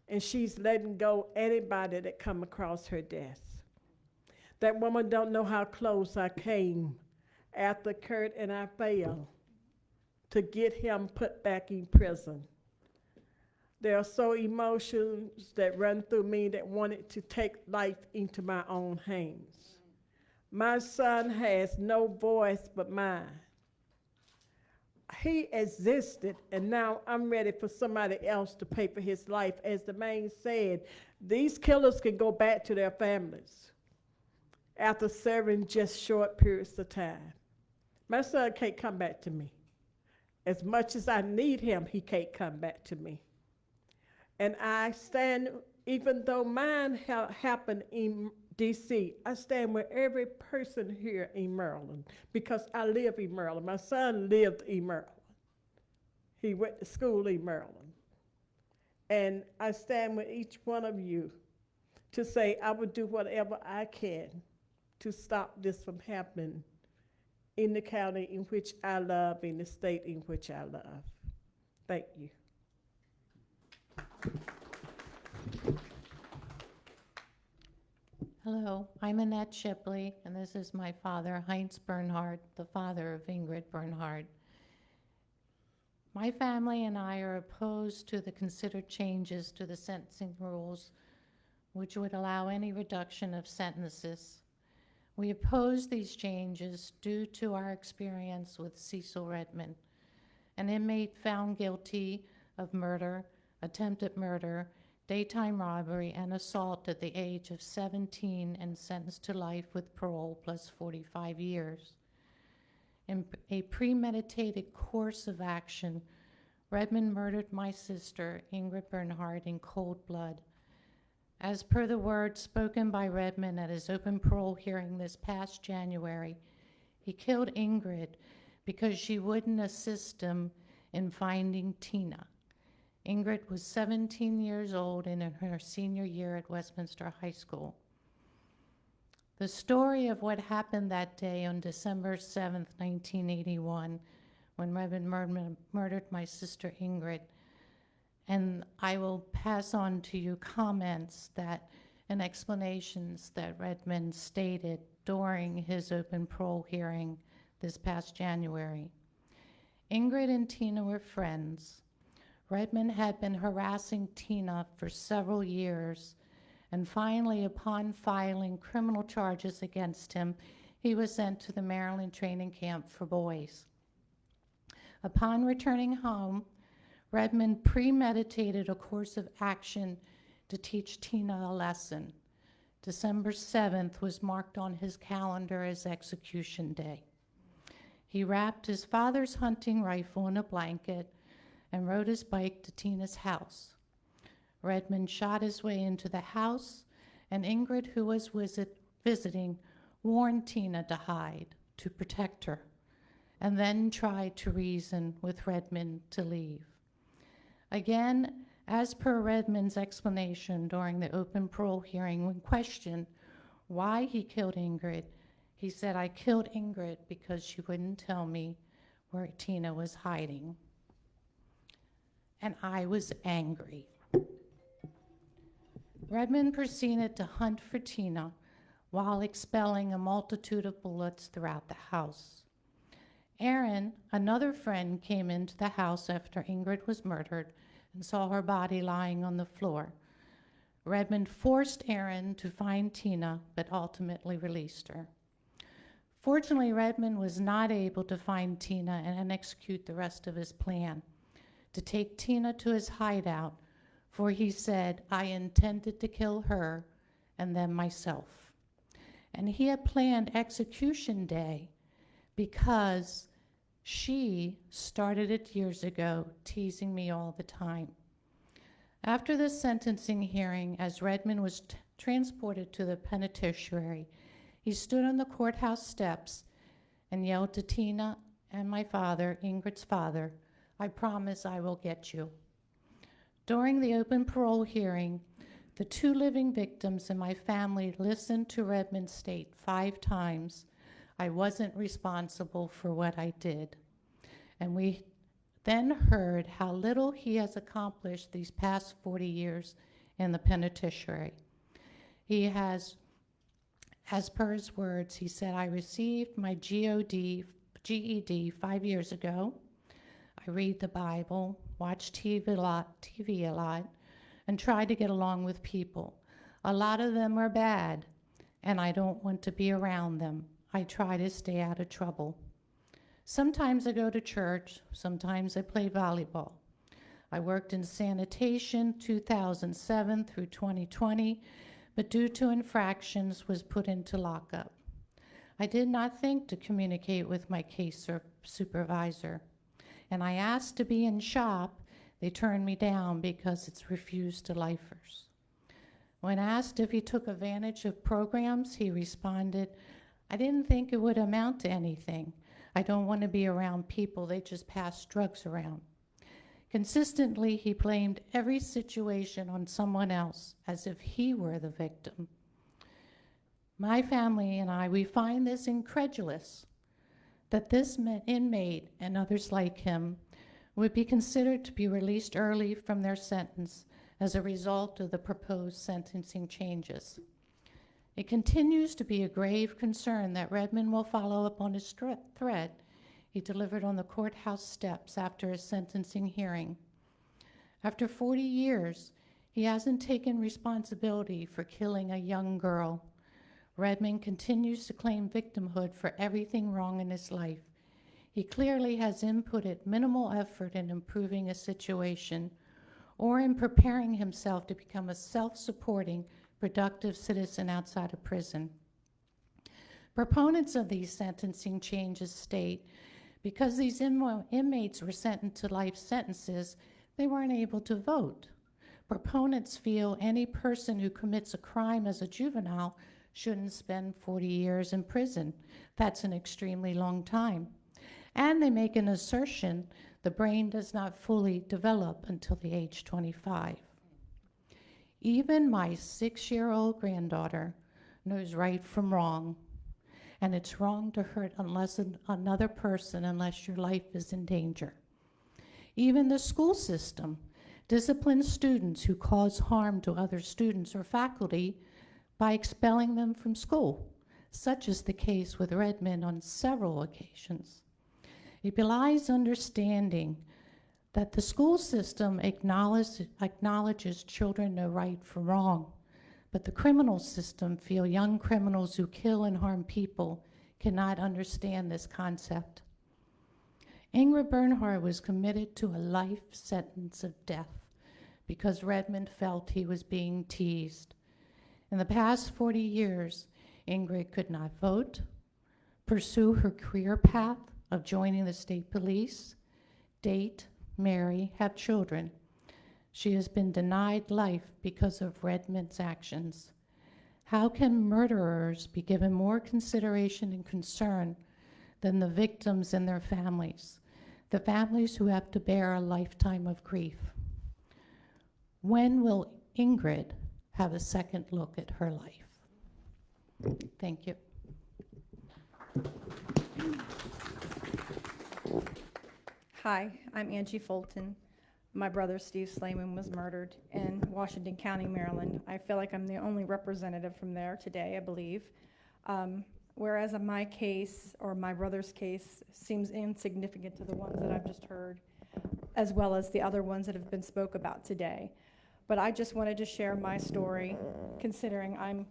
and she's letting go anybody that come across her desk. That woman don't know how close I came after Kurt and I failed to get him put back in prison. There are so emotions that run through me that wanted to take life into my own hands. My son has no voice but mine. He existed, and now I'm ready for somebody else to pay for his life. As the man said, these killers can go back to their families after serving just short periods of time. My son can't come back to me. As much as I need him, he can't come back to me. And I stand, even though mine happened in DC, I stand with every person here in Maryland because I live in Maryland. My son lived in Maryland. He went to school in Maryland. And I stand with each one of you to say I would do whatever I can to stop this from happening in the county in which I love, in the state in which I love. Thank you. Hello, I'm Annette Shipley, and this is my father, Heinz Bernhard, the father of Ingrid Bernhard. My family and I are opposed to the considered changes to the sentencing rules, which would allow any reduction of sentences. We oppose these changes due to our experience with Cecil Redmond, an inmate found guilty of murder, attempted murder, daytime robbery, and assault at the age of 17 and sentenced to life with parole plus 45 years. In a premeditated course of action, Redmond murdered my sister, Ingrid Bernhard, in cold blood. As per the words spoken by Redmond at his open parole hearing this past January, he killed Ingrid because she wouldn't assist him in finding Tina. Ingrid was 17 years old and in her senior year at Westminster High School. The story of what happened that day on December 7th, 1981, when Redmond murdered my sister Ingrid, and I will pass on to you comments that and explanations that Redmond stated during his open parole hearing this past January. Ingrid and Tina were friends. Redmond had been harassing Tina for several years, and finally, upon filing criminal charges against him, he was sent to the Maryland training camp for boys. Upon returning home, Redmond premeditated a course of action to teach Tina a lesson. December 7th was marked on his calendar as execution day. He wrapped his father's hunting rifle in a blanket and rode his bike to Tina's house. Redmond shot his way into the house, and Ingrid, who was visiting, warned Tina to hide, to protect her. and then tried to reason with Redmond to leave. Again, as per Redmond's explanation during the open parole hearing, when questioned why he killed Ingrid, he said, "I killed Ingrid because she wouldn't tell me where Tina was hiding." And I was angry. Redmond proceeded to hunt for Tina while expelling a multitude of bullets throughout the house. Aaron, another friend, came into the house after Ingrid was murdered and saw her body lying on the floor. Redmond forced Aaron to find Tina, but ultimately released her. Fortunately, Redmond was not able to find Tina and execute the rest of his plan to take Tina to his hideout, for he said, "I intended to kill her and then myself." And he had planned execution day because she started it years ago, teasing me all the time. After the sentencing hearing, as Redmond was transported to the penitentiary, he stood on the courthouse steps and yelled to Tina and my father, Ingrid's father, "I promise I will get you." During the open parole hearing, the 2 living victims and my family listened to Redmond state 5 times, "I wasn't responsible for what I did." And we then heard how little he has accomplished these past 40 years in the penitentiary. He has, as per his words, he said, "I received my GED 5 years ago. I read the Bible, watch TV a lot, and try to get along with people. A lot of them are bad, and I don't want to be around them. I try to stay out of trouble. Sometimes I go to church, sometimes I play volleyball. I worked in sanitation 2007 through 2020, but due to infractions was put into lockup. I did not think to communicate with my case supervisor, and I asked to be in shop. They turned me down because it's refused to lifers. When asked if he took advantage of programs, he responded, "I didn't think it would amount to anything. I don't want to be around people, they just pass drugs around." Consistently, he blamed every situation on someone else as if he were the victim. My family and I, we find this incredulous that this inmate and others like him would be considered to be released early from their sentence as a result of the proposed sentencing changes. It continues to be a grave concern that Redmond will follow up on his threat he delivered on the courthouse steps after his sentencing hearing. After 40 years, he hasn't taken responsibility for killing a young girl. Redmond continues to claim victimhood for everything wrong in his life. He clearly has inputted minimal effort in improving a situation or in preparing himself to become a self-supporting, productive citizen outside of prison. Proponents of these sentencing changes state because these inmates were sentenced to life sentences, they weren't able to vote. Proponents feel any person who commits a crime as a juvenile shouldn't spend 40 years in prison. That's an extremely long time. And they make an assertion the brain does not fully develop until the age 25. Even my 6-year-old granddaughter knows right from wrong, and it's wrong to hurt another person unless your life is in danger. Even the school system disciplines students who cause harm to other students or faculty by expelling them from school, such is the case with Redmond on several occasions. It belies understanding that the school system acknowledges children know right from wrong, but the criminal system feel young criminals who kill and harm people cannot understand this concept. Ingrid Bernhardt was committed to a life sentence of death because Redmond felt he was being teased. In the past 40 years, Ingrid could not vote, pursue her career path of joining the state police, date, marry, have children. She has been denied life because of Redmond's actions. How can murderers be given more consideration and concern than the victims and their families, the families who have to bear a lifetime of grief. When will Ingrid have a second look at her life? Thank you. Hi, I'm Angie Fulton. My brother Steve Slayman was murdered in Washington County, Maryland. I feel like I'm the only representative from there today, I believe. Whereas my case, or my brother's case, seems insignificant to the ones that I've just heard, as well as the other ones that have been spoke about today. But I just wanted to share my story, considering I'm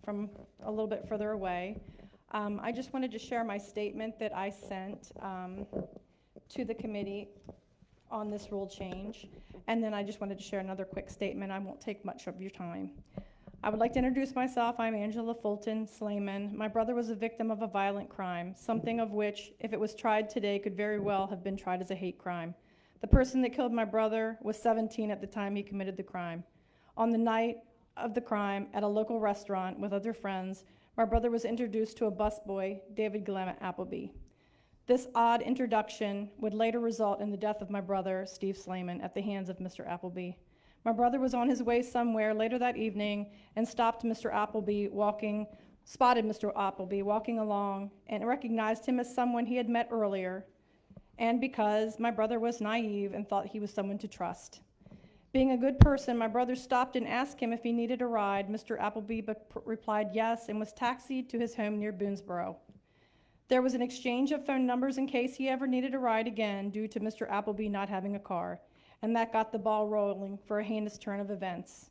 from a little bit further away. I just wanted to share my statement that I sent to the committee on this rule change. And then I just wanted to share another quick statement. I won't take much of your time. I would like to introduce myself. I'm Angela Fulton Slayman. My brother was a victim of a violent crime, something of which, if it was tried today, could very well have been tried as a hate crime. The person that killed my brother was 17 at the time he committed the crime. On the night of the crime, at a local restaurant with other friends, my brother was introduced to a busboy, David Glamet Appleby. This odd introduction would later result in the death of my brother, Steve Slayman, at the hands of Mr. Appleby. My brother was on his way somewhere later that evening and spotted Mr. Appleby walking along and recognized him as someone he had met earlier, and because my brother was naive and thought he was someone to trust. Being a good person, my brother stopped and asked him if he needed a ride. Mr. Appleby replied yes and was taxied to his home near Boonesboro. There was an exchange of phone numbers in case he ever needed a ride again due to Mr. Appleby not having a car, and that got the ball rolling for a heinous turn of events.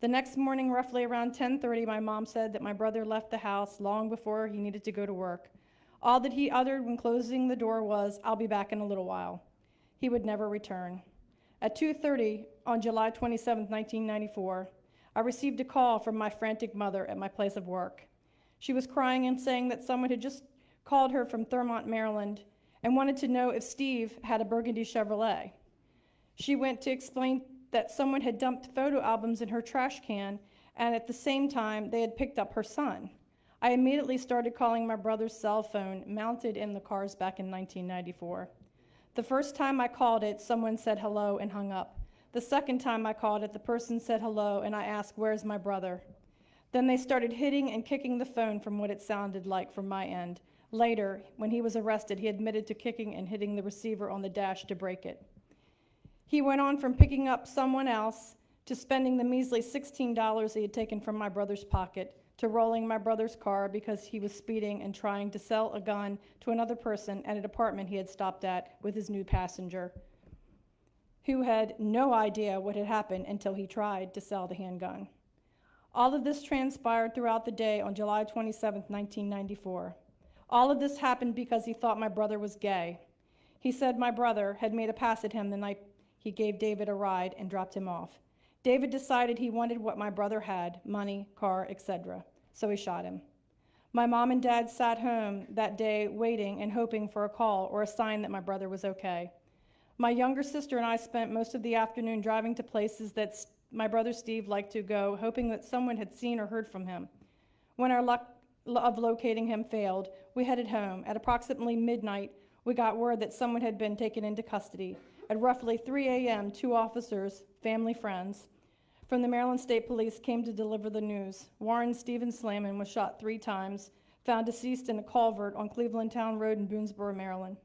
The next morning, roughly around 10:30, my mom said that my brother left the house long before he needed to go to work. All that he uttered when closing the door was, "I'll be back in a little while." He would never return. At 2:30 on July 27, 1994, I received a call from my frantic mother at my place of work. She was crying and saying that someone had just called her from Thurmont, Maryland, and wanted to know if Steve had a burgundy Chevrolet. She went to explain that someone had dumped photo albums in her trash can, and at the same time, they had picked up her son. I immediately started calling my brother's cell phone mounted in the cars back in 1994. The first time I called it, someone said hello and hung up. The second time I called it, the person said hello, and I asked, "Where's my brother?" Then they started hitting and kicking the phone from what it sounded like from my end. Later, when he was arrested, he admitted to kicking and hitting the receiver on the dash to break it. He went on from picking up someone else to spending the measly $16 he had taken from my brother's pocket to rolling my brother's car because he was speeding and trying to sell a gun to another person at an apartment he had stopped at with his new passenger, who had no idea what had happened until he tried to sell the handgun. All of this transpired throughout the day on July 27, 1994. All of this happened because he thought my brother was gay. He said my brother had made a pass at him the night he gave David a ride and dropped him off. David decided he wanted what my brother had, money, car, etc., so he shot him. My mom and dad sat home that day waiting and hoping for a call or a sign that my brother was okay. My younger sister and I spent most of the afternoon driving to places that my brother Steve liked to go, hoping that someone had seen or heard from him. When our luck of locating him failed, we headed home. At approximately midnight, we got word that someone had been taken into custody. At roughly 3 a.m., 2 officers, family friends, from the Maryland State Police came to deliver the news. Warren Stephen Slayman was shot 3 times, found deceased in a culvert on Cleveland Town Road in Boonesboro, Maryland.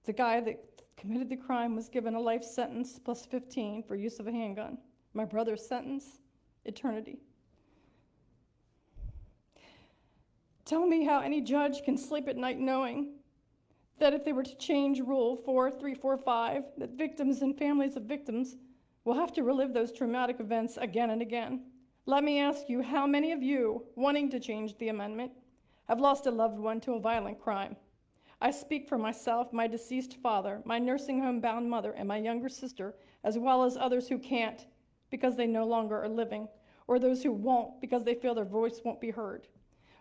The guy that committed the crime was given a life sentence plus 15 for use of a handgun. My brother's sentence, eternity. Tell me how any judge can sleep at night knowing that if they were to change Rule 4345, that victims and families of victims will have to relive those traumatic events again and again. Let me ask you, how many of you, wanting to change the amendment, have lost a loved one to a violent crime? I speak for myself, my deceased father, my nursing home bound mother, and my younger sister, as well as others who can't because they no longer are living, or those who won't because they feel their voice won't be heard.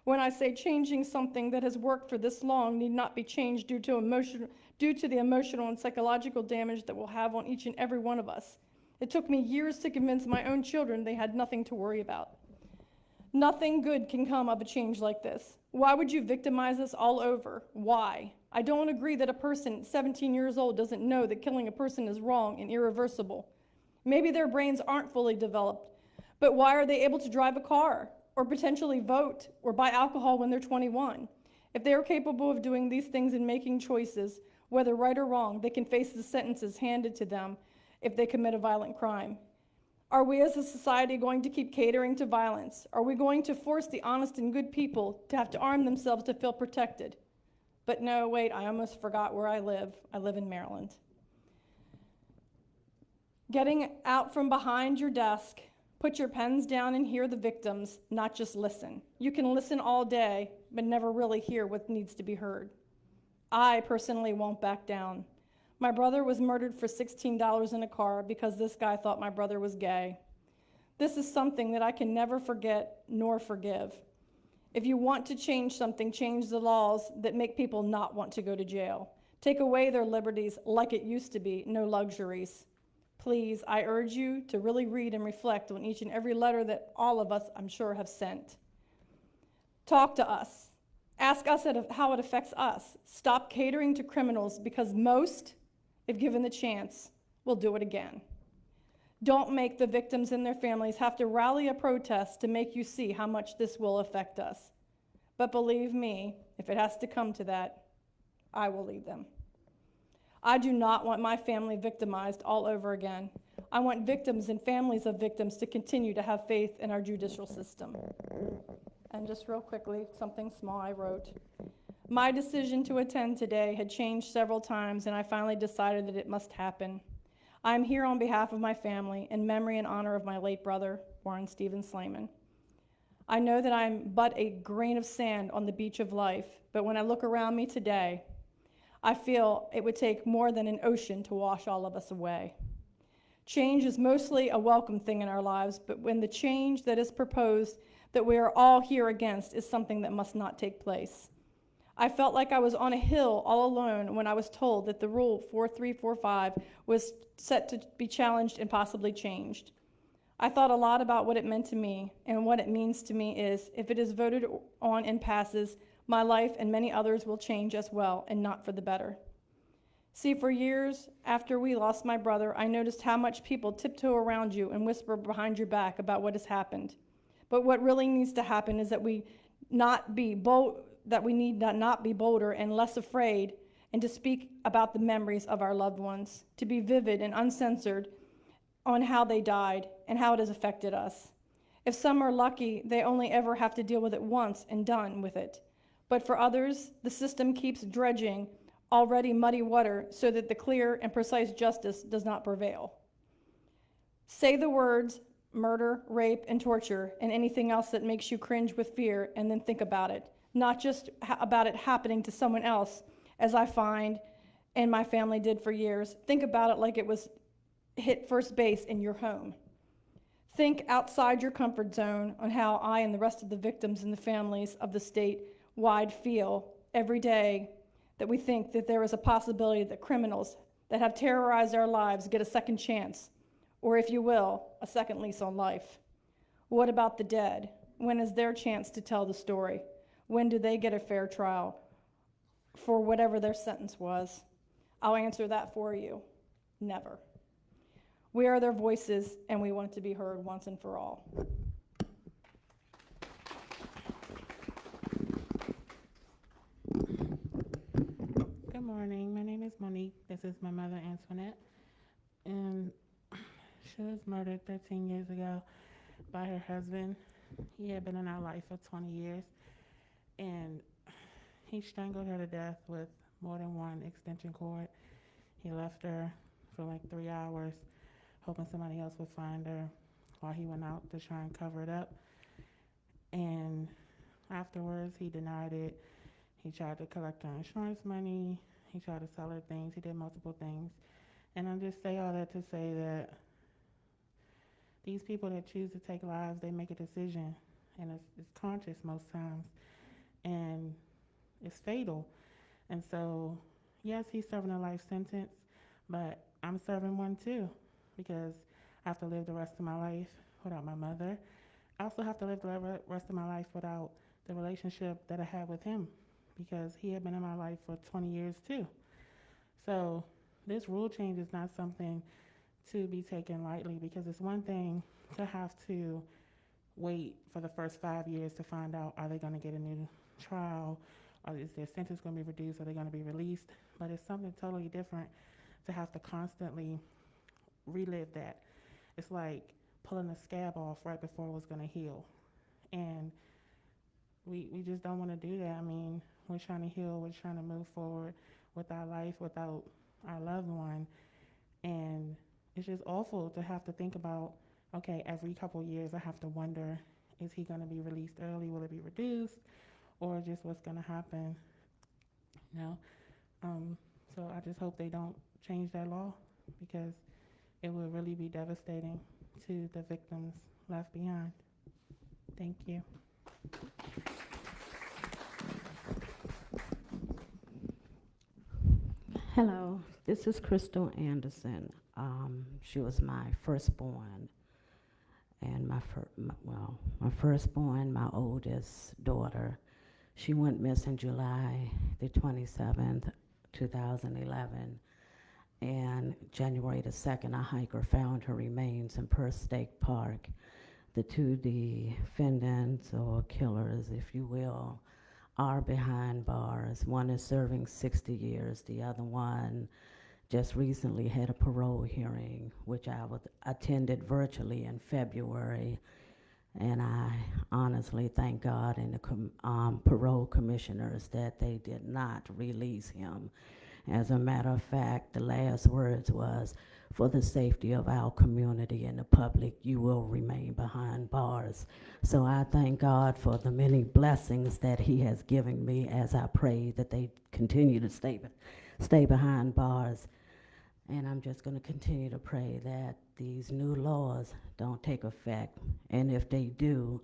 When I say changing something that has worked for this long need not be changed due to the emotional and psychological damage that will have on each and every one of us. It took me years to convince my own children they had nothing to worry about. Nothing good can come of a change like this. Why would you victimize us all over? Why? I don't agree that a person 17 years old doesn't know that killing a person is wrong and irreversible. Maybe their brains aren't fully developed, but why are they able to drive a car or potentially vote or buy alcohol when they're 21? If they are capable of doing these things and making choices, whether right or wrong, they can face the sentences handed to them if they commit a violent crime. Are we as a society going to keep catering to violence? Are we going to force the honest and good people to have to arm themselves to feel protected? But no, wait, I almost forgot where I live. I live in Maryland. Getting out from behind your desk, put your pens down and hear the victims, not just listen. You can listen all day, but never really hear what needs to be heard. I personally won't back down. My brother was murdered for $16 in a car because this guy thought my brother was gay. This is something that I can never forget nor forgive. If you want to change something, change the laws that make people not want to go to jail. Take away their liberties like it used to be, no luxuries. Please, I urge you to really read and reflect on each and every letter that all of us, I'm sure, have sent. Talk to us. Ask us how it affects us. Stop catering to criminals because most, if given the chance, will do it again. Don't make the victims and their families have to rally a protest to make you see how much this will affect us. But believe me, if it has to come to that, I will lead them. I do not want my family victimized all over again. I want victims and families of victims to continue to have faith in our judicial system. And just real quickly, something small I wrote. My decision to attend today had changed several times, and I finally decided that it must happen. I am here on behalf of my family in memory and honor of my late brother, Warren Stephen Slayman. I know that I'm but a grain of sand on the beach of life, but when I look around me today, I feel it would take more than an ocean to wash all of us away. Change is mostly a welcome thing in our lives, but when the change that is proposed that we are all here against is something that must not take place. I felt like I was on a hill all alone when I was told that the rule 4345 was set to be challenged and possibly changed. I thought a lot about what it meant to me, and what it means to me is, if it is voted on and passes, my life and many others will change as well, and not for the better. See, for years after we lost my brother, I noticed how much people tiptoe around you and whisper behind your back about what has happened. But what really needs to happen is that we need not be bolder and less afraid, and to speak about the memories of our loved ones, to be vivid and uncensored on how they died and how it has affected us. If some are lucky, they only ever have to deal with it once and done with it. But for others, the system keeps dredging already muddy water so that the clear and precise justice does not prevail. Say the words murder, rape, and torture, and anything else that makes you cringe with fear, and then think about it. Not just about it happening to someone else, as I find and my family did for years. Think about it like it was hit first base in your home. Think outside your comfort zone on how I and the rest of the victims and the families of the statewide feel every day that we think that there is a possibility that criminals that have terrorized our lives get a second chance, or if you will, a second lease on life. What about the dead? When is their chance to tell the story? When do they get a fair trial for whatever their sentence was? I'll answer that for you. Never. We are their voices, and we want to be heard once and for all. Good morning. My name is Monique. This is my mother, Antoinette. And she was murdered 13 years ago by her husband. He had been in our life for 20 years. And he strangled her to death with more than one extension cord. He left her for like 3 hours, hoping somebody else would find her, while he went out to try and cover it up. And afterwards, he denied it. He tried to collect her insurance money. He tried to sell her things. He did multiple things. And I just say all that to say that these people that choose to take lives, they make a decision, and it's conscious most times, and it's fatal. And so, yes, he's serving a life sentence, but I'm serving one too, because I have to live the rest of my life without my mother. I also have to live the rest of my life without the relationship that I had with him, because he had been in my life for 20 years too. So this rule change is not something to be taken lightly, because it's one thing to have to wait for the first 5 years to find out, are they going to get a new trial, or is their sentence going to be reduced, are they going to be released? But it's something totally different to have to constantly relive that. It's like pulling a scab off right before it was going to heal. And we just don't want to do that. I mean, we're trying to heal, we're trying to move forward with our life without our loved one. And it's just awful to have to think about, okay, every couple years I have to wonder, is he going to be released early? Will it be reduced? Or just what's going to happen? You know? So I just hope they don't change that law, because it will really be devastating to the victims left behind. Thank you. Hello, this is Crystal Anderson. She was my firstborn, and my firstborn, my oldest daughter. She went missing July the 27th, 2011, and January the 2nd, a hiker found her remains in Perth State Park. The two defendants, or killers, if you will, are behind bars. One is serving 60 years. The other one just recently had a parole hearing, which I attended virtually in February. And I honestly thank God and the parole commissioners that they did not release him. As a matter of fact, the last words was, for the safety of our community and the public, you will remain behind bars. So I thank God for the many blessings that he has given me, as I pray that they continue to stay behind bars. And I'm just going to continue to pray that these new laws don't take effect. And if they do,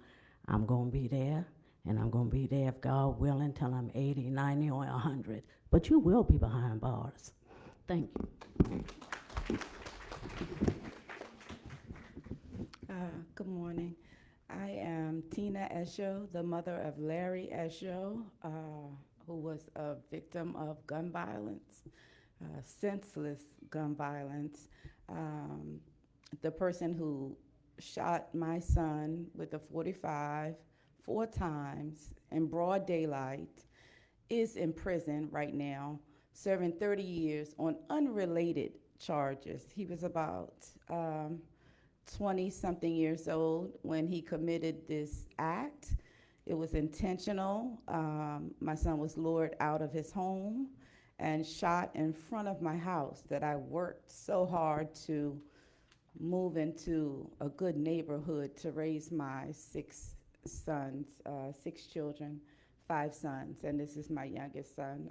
I'm going to be there. And I'm going to be there, if God willing, till I'm 80, 90, or 100. But you will be behind bars. Thank you. Good morning. I am Tina Esho, the mother of Larry Esho, who was a victim of gun violence, senseless gun violence. The person who shot my son with a .45 4 times in broad daylight is in prison right now, serving 30 years on unrelated charges. He was about 20-something years old when he committed this act. It was intentional. My son was lured out of his home and shot in front of my house that I worked so hard to move into a good neighborhood to raise my 6 sons, 6 children, 5 sons, and this is my youngest son.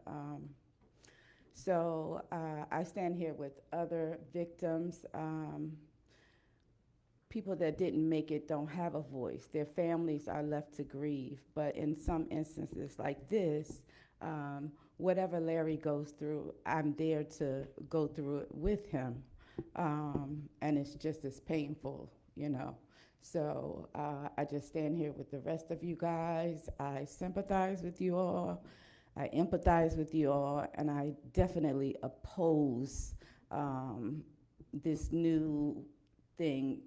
So I stand here with other victims. People that didn't make it don't have a voice. Their families are left to grieve. But in some instances like this, whatever Larry goes through, I'm there to go through it with him. And it's just as painful, you know. So I just stand here with the rest of you guys. I sympathize with you all. I empathize with you all. And I definitely oppose this new thing.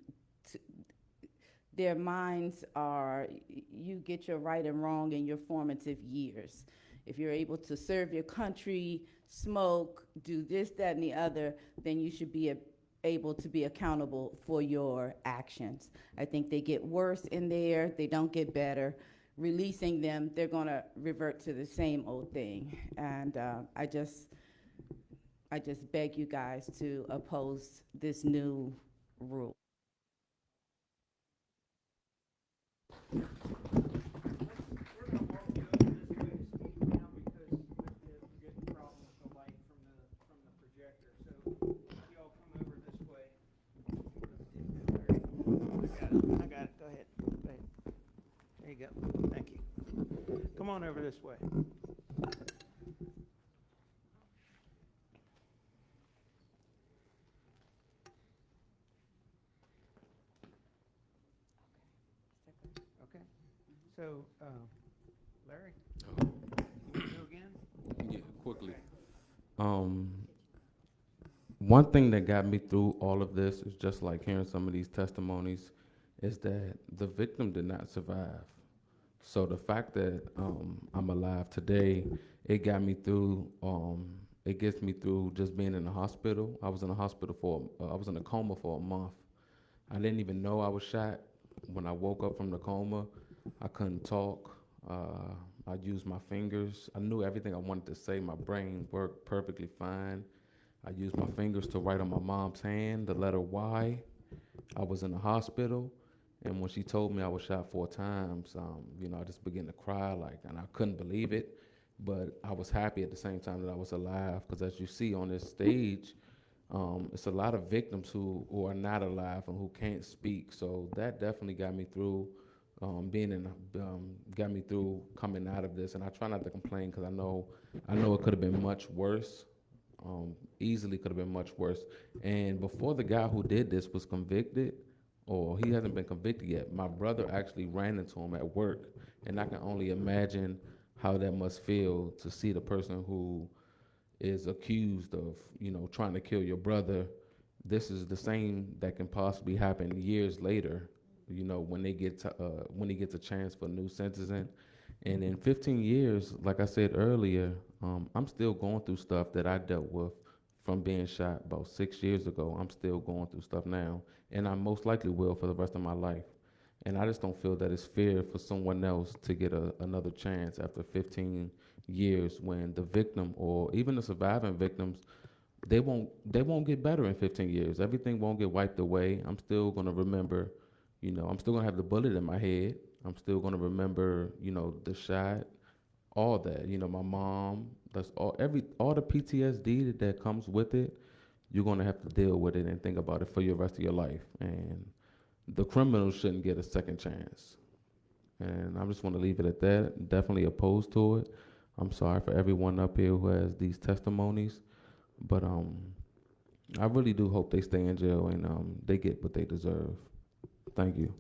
Their minds are, you get your right and wrong in your formative years. If you're able to serve your country, smoke, do this, that, and the other, then you should be able to be accountable for your actions. I think they get worse in there, they don't get better. Releasing them, they're gonna revert to the same old thing. And I just beg you guys to oppose this new rule. We're gonna walk you over this way to speak now because we're getting problem with the light from the projector. So you all come over this way. I got it. Go ahead. There you go. Thank you. Come on over this way. So, Larry, you want to go again? Yeah, quickly. One thing that got me through all of this is just like hearing some of these testimonies, is that the victim did not survive. So the fact that I'm alive today, it got me through. It gets me through just being in the hospital. I was in the hospital I was in a coma for a month. I didn't even know I was shot. When I woke up from the coma, I couldn't talk. I used my fingers. I knew everything I wanted to say. My brain worked perfectly fine. I used my fingers to write on my mom's hand the letter Y. I was in the hospital, and when she told me I was shot 4 times, I just began to cry, and I couldn't believe it. But I was happy at the same time that I was alive, because as you see on this stage, it's a lot of victims who are not alive and who can't speak. So that definitely got me through got me through coming out of this. And I try not to complain, because I know it could have been much worse. Easily could have been much worse. And before the guy who did this was convicted, or he hasn't been convicted yet, my brother actually ran into him at work. And I can only imagine how that must feel to see the person who is accused of, trying to kill your brother. This is the same that can possibly happen years later, when he gets a chance for new sentencing. And in 15 years, like I said earlier, I'm still going through stuff that I dealt with from being shot about 6 years ago. I'm still going through stuff now, and I most likely will for the rest of my life. And I just don't feel that it's fair for someone else to get another chance after 15 years, when the victim or even the surviving victims, they won't get better in 15 years. Everything won't get wiped away. I'm still going to remember, I'm still going to have the bullet in my head. I'm still going to remember, the shot, all that. My mom, that's all the PTSD that comes with it. You're going to have to deal with it and think about it for your rest of your life. And the criminals shouldn't get a second chance. And I just want to leave it at that. Definitely opposed to it. I'm sorry for everyone up here who has these testimonies, but I really do hope they stay in jail and they get what they deserve. Thank you.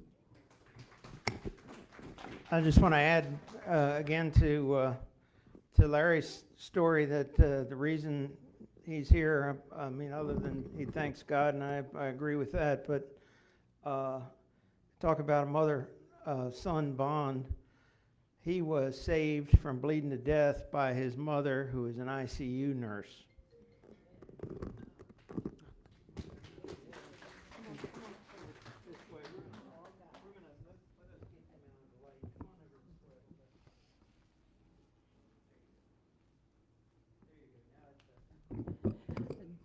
I just want to add again to Larry's story that the reason he's here, other than he thanks God, and I agree with that, but talk about a mother-son bond. He was saved from bleeding to death by his mother, who is an ICU nurse.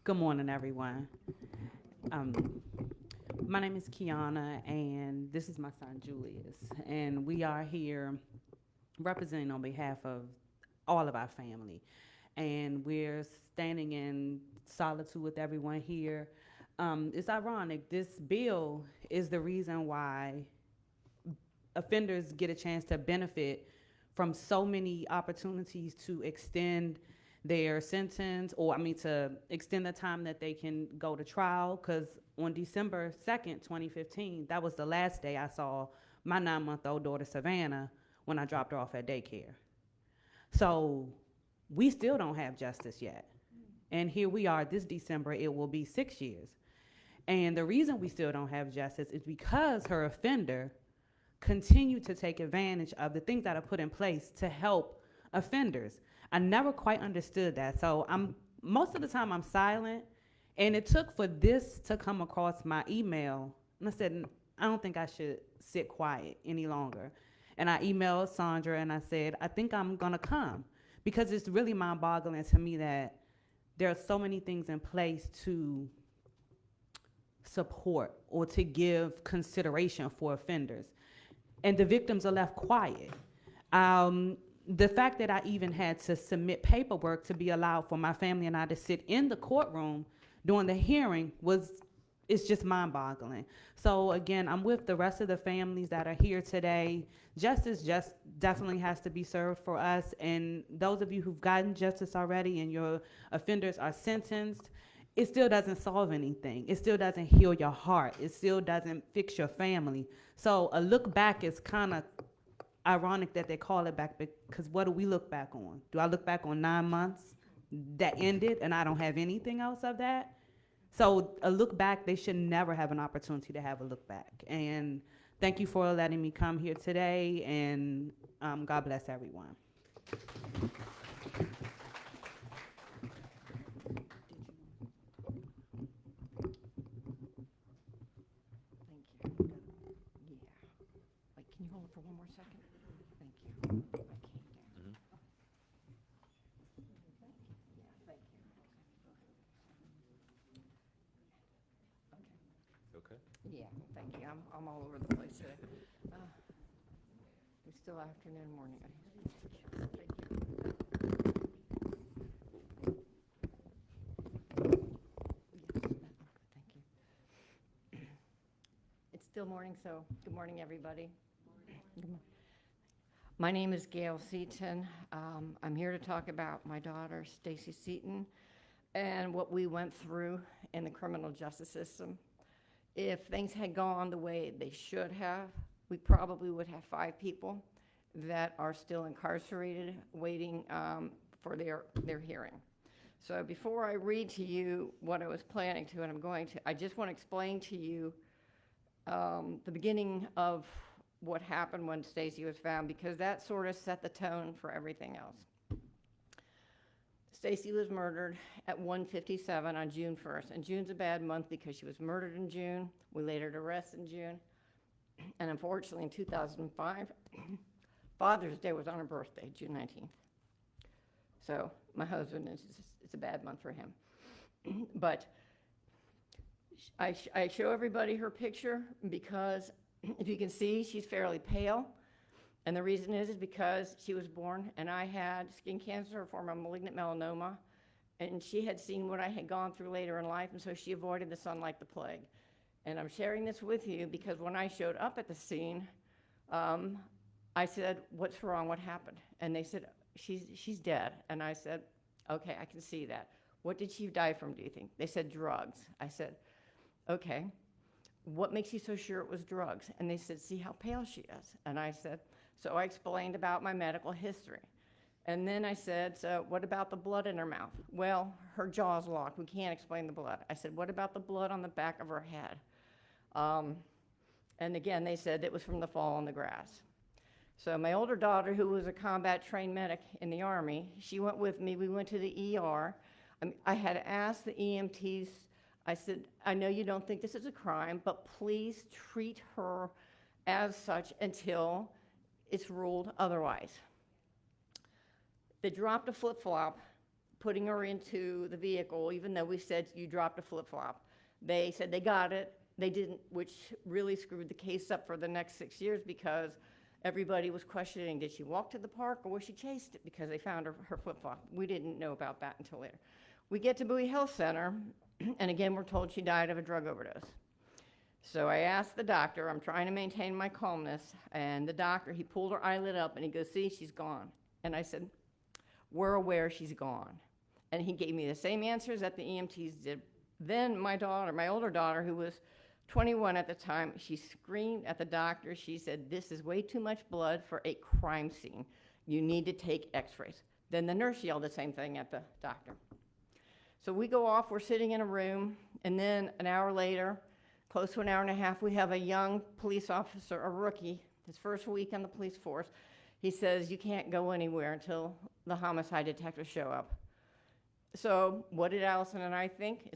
Good morning, everyone. My name is Kiana, and this is my son, Julius. And we are here representing on behalf of all of our family. And we're standing in solitude with everyone here. It's ironic, this bill is the reason why offenders get a chance to benefit from so many opportunities to extend their sentence, to extend the time that they can go to trial, because on December 2nd, 2015, that was the last day I saw my 9-month-old daughter, Savannah, when I dropped her off at daycare. So we still don't have justice yet. And here we are this December, it will be 6 years. And the reason we still don't have justice is because her offender continued to take advantage of the things that are put in place to help offenders. I never quite understood that. So most of the time I'm silent, and it took for this to come across my email, and I said, I don't think I should sit quiet any longer. And I emailed Sandra and I said, I think I'm gonna come, because it's really mind-boggling to me that there are so many things in place to support or to give consideration for offenders, and the victims are left quiet. The fact that I even had to submit paperwork to be allowed for my family and I to sit in the courtroom during the hearing it's just mind-boggling. So again, I'm with the rest of the families that are here today. Justice just definitely has to be served for us, and those of you who've gotten justice already and your offenders are sentenced, it still doesn't solve anything. It still doesn't heal your heart. It still doesn't fix your family. So a look back is kind of ironic that they call it back, because what do we look back on? Do I look back on 9 months that ended and I don't have anything else of that? So a look back, they should never have an opportunity to have a look back. And thank you for letting me come here today, and God bless everyone. Thank you. Yeah. Wait, can you hold it for one more second? Thank you. I can't get it. Yeah, thank you. Okay. Yeah, thank you. I'm all over the place today. It's still afternoon, morning. Thank you. It's still morning, so good morning, everybody. My name is Gail Seaton. I'm here to talk about my daughter, Stacy Seaton, and what we went through in the criminal justice system. If things had gone the way they should have, we probably would have 5 people that are still incarcerated waiting for their hearing. So before I read to you what I was planning to, and I just want to explain to you the beginning of what happened when Stacy was found, because that sort of set the tone for everything else. Stacy was murdered at 1:57 on June 1st, and June's a bad month because she was murdered in June. We laid her to rest in June, and unfortunately in 2005, Father's Day was on her birthday, June 19th. So my husband, it's a bad month for him. But I show everybody her picture because if you can see, she's fairly pale. And the reason is because she was born and I had skin cancer from a malignant melanoma, and she had seen what I had gone through later in life, and so she avoided the sun like the plague. And I'm sharing this with you because when I showed up at the scene, I said, "What's wrong? What happened?" And they said, she's dead. And I said, "Okay, I can see that. What did she die from, do you think?" They said, "Drugs." I said, "Okay, what makes you so sure it was drugs?" And they said, "See how pale she is." And I said, so I explained about my medical history. And then I said, "So what about the blood in her mouth?" "Well, her jaw's locked. We can't explain the blood." I said, "What about the blood on the back of her head?" And again, they said it was from the fall on the grass. So my older daughter, who was a combat trained medic in the Army, she went with me. We went to the ER. I had asked the EMTs, I said, "I know you don't think this is a crime, but please treat her as such until it's ruled otherwise." They dropped a flip-flop, putting her into the vehicle, even though we said, "You dropped a flip-flop." They said they got it. They didn't, which really screwed the case up for the next 6 years because everybody was questioning, did she walk to the park or was she chased? Because they found her flip-flop. We didn't know about that until later. We get to Bowie Health Center, and again, we're told she died of a drug overdose. So I asked the doctor, I'm trying to maintain my calmness, and the doctor, he pulled her eyelid up and he goes, "See, she's gone." And I said, "We're aware she's gone." And he gave me the same answers that the EMTs did. Then my daughter, my older daughter, who was 21 at the time, she screamed at the doctor. She said, "This is way too much blood for a crime scene. You need to take x-rays." Then the nurse yelled the same thing at the doctor. So we go off, we're sitting in a room, and then an hour later, close to an hour and a half, we have a young police officer, a rookie, his first week on the police force. He says, "You can't go anywhere until the homicide detectives show up." So what did Allison and I think?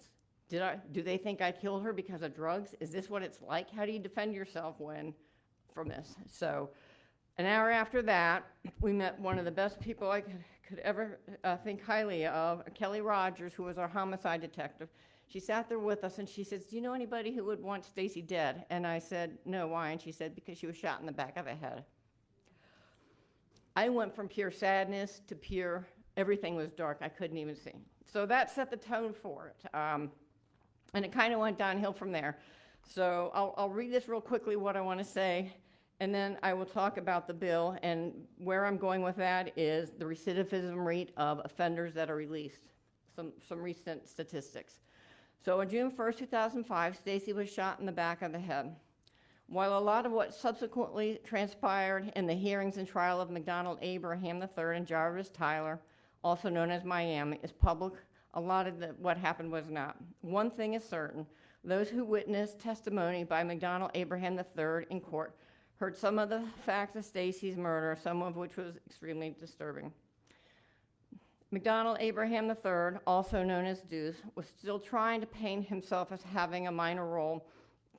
Do they think I killed her because of drugs? Is this what it's like? How do you defend yourself from this? So an hour after that, we met one of the best people I could ever think highly of, Kelly Rogers, who was our homicide detective. She sat there with us and she says, "Do you know anybody who would want Stacy dead?" And I said, "No, why?" And she said, "Because she was shot in the back of the head." I went from pure sadness to pure, everything was dark, I couldn't even see. So that set the tone for it. And it kind of went downhill from there. So I'll read this real quickly, what I want to say, and then I will talk about the bill. And where I'm going with that is the recidivism rate of offenders that are released, some recent statistics. So on June 1st, 2005, Stacy was shot in the back of the head. While a lot of what subsequently transpired in the hearings and trial of McDonald Abraham III and Jarvis Tyler, also known as Miami, is public, a lot of what happened was not. One thing is certain, those who witnessed testimony by McDonald Abraham III in court heard some of the facts of Stacy's murder, some of which was extremely disturbing. McDonald Abraham III, also known as Deuce, was still trying to paint himself as having a minor role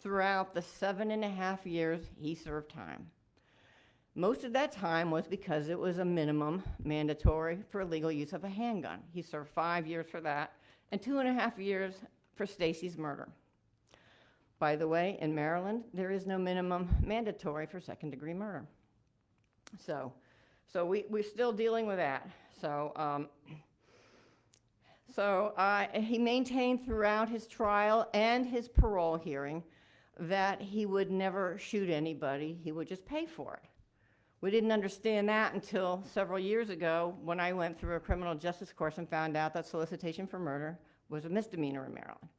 throughout the 7.5 years he served time. Most of that time was because it was a minimum mandatory for legal use of a handgun. He served 5 years for that and 2.5 years for Stacy's murder. By the way, in Maryland, there is no minimum mandatory for second-degree murder. So we're still dealing with that. He maintained throughout his trial and his parole hearing that he would never shoot anybody, he would just pay for it. We didn't understand that until several years ago when I went through a criminal justice course and found out that solicitation for murder was a misdemeanor in Maryland.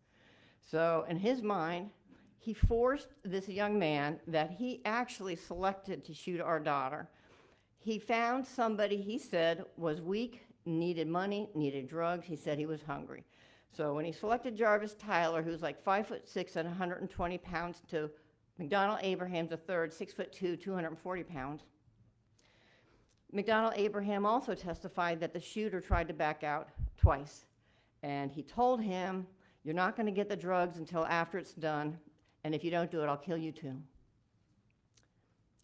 So in his mind, he forced this young man that he actually selected to shoot our daughter. He found somebody he said was weak, needed money, needed drugs. He said he was hungry. So when he selected Jarvis Tyler, who's like 5'6" and 120 pounds, to McDonald Abraham III, 6'2", 240 pounds, McDonald Abraham also testified that the shooter tried to back out twice. And he told him, "You're not going to get the drugs until after it's done, and if you don't do it, I'll kill you too."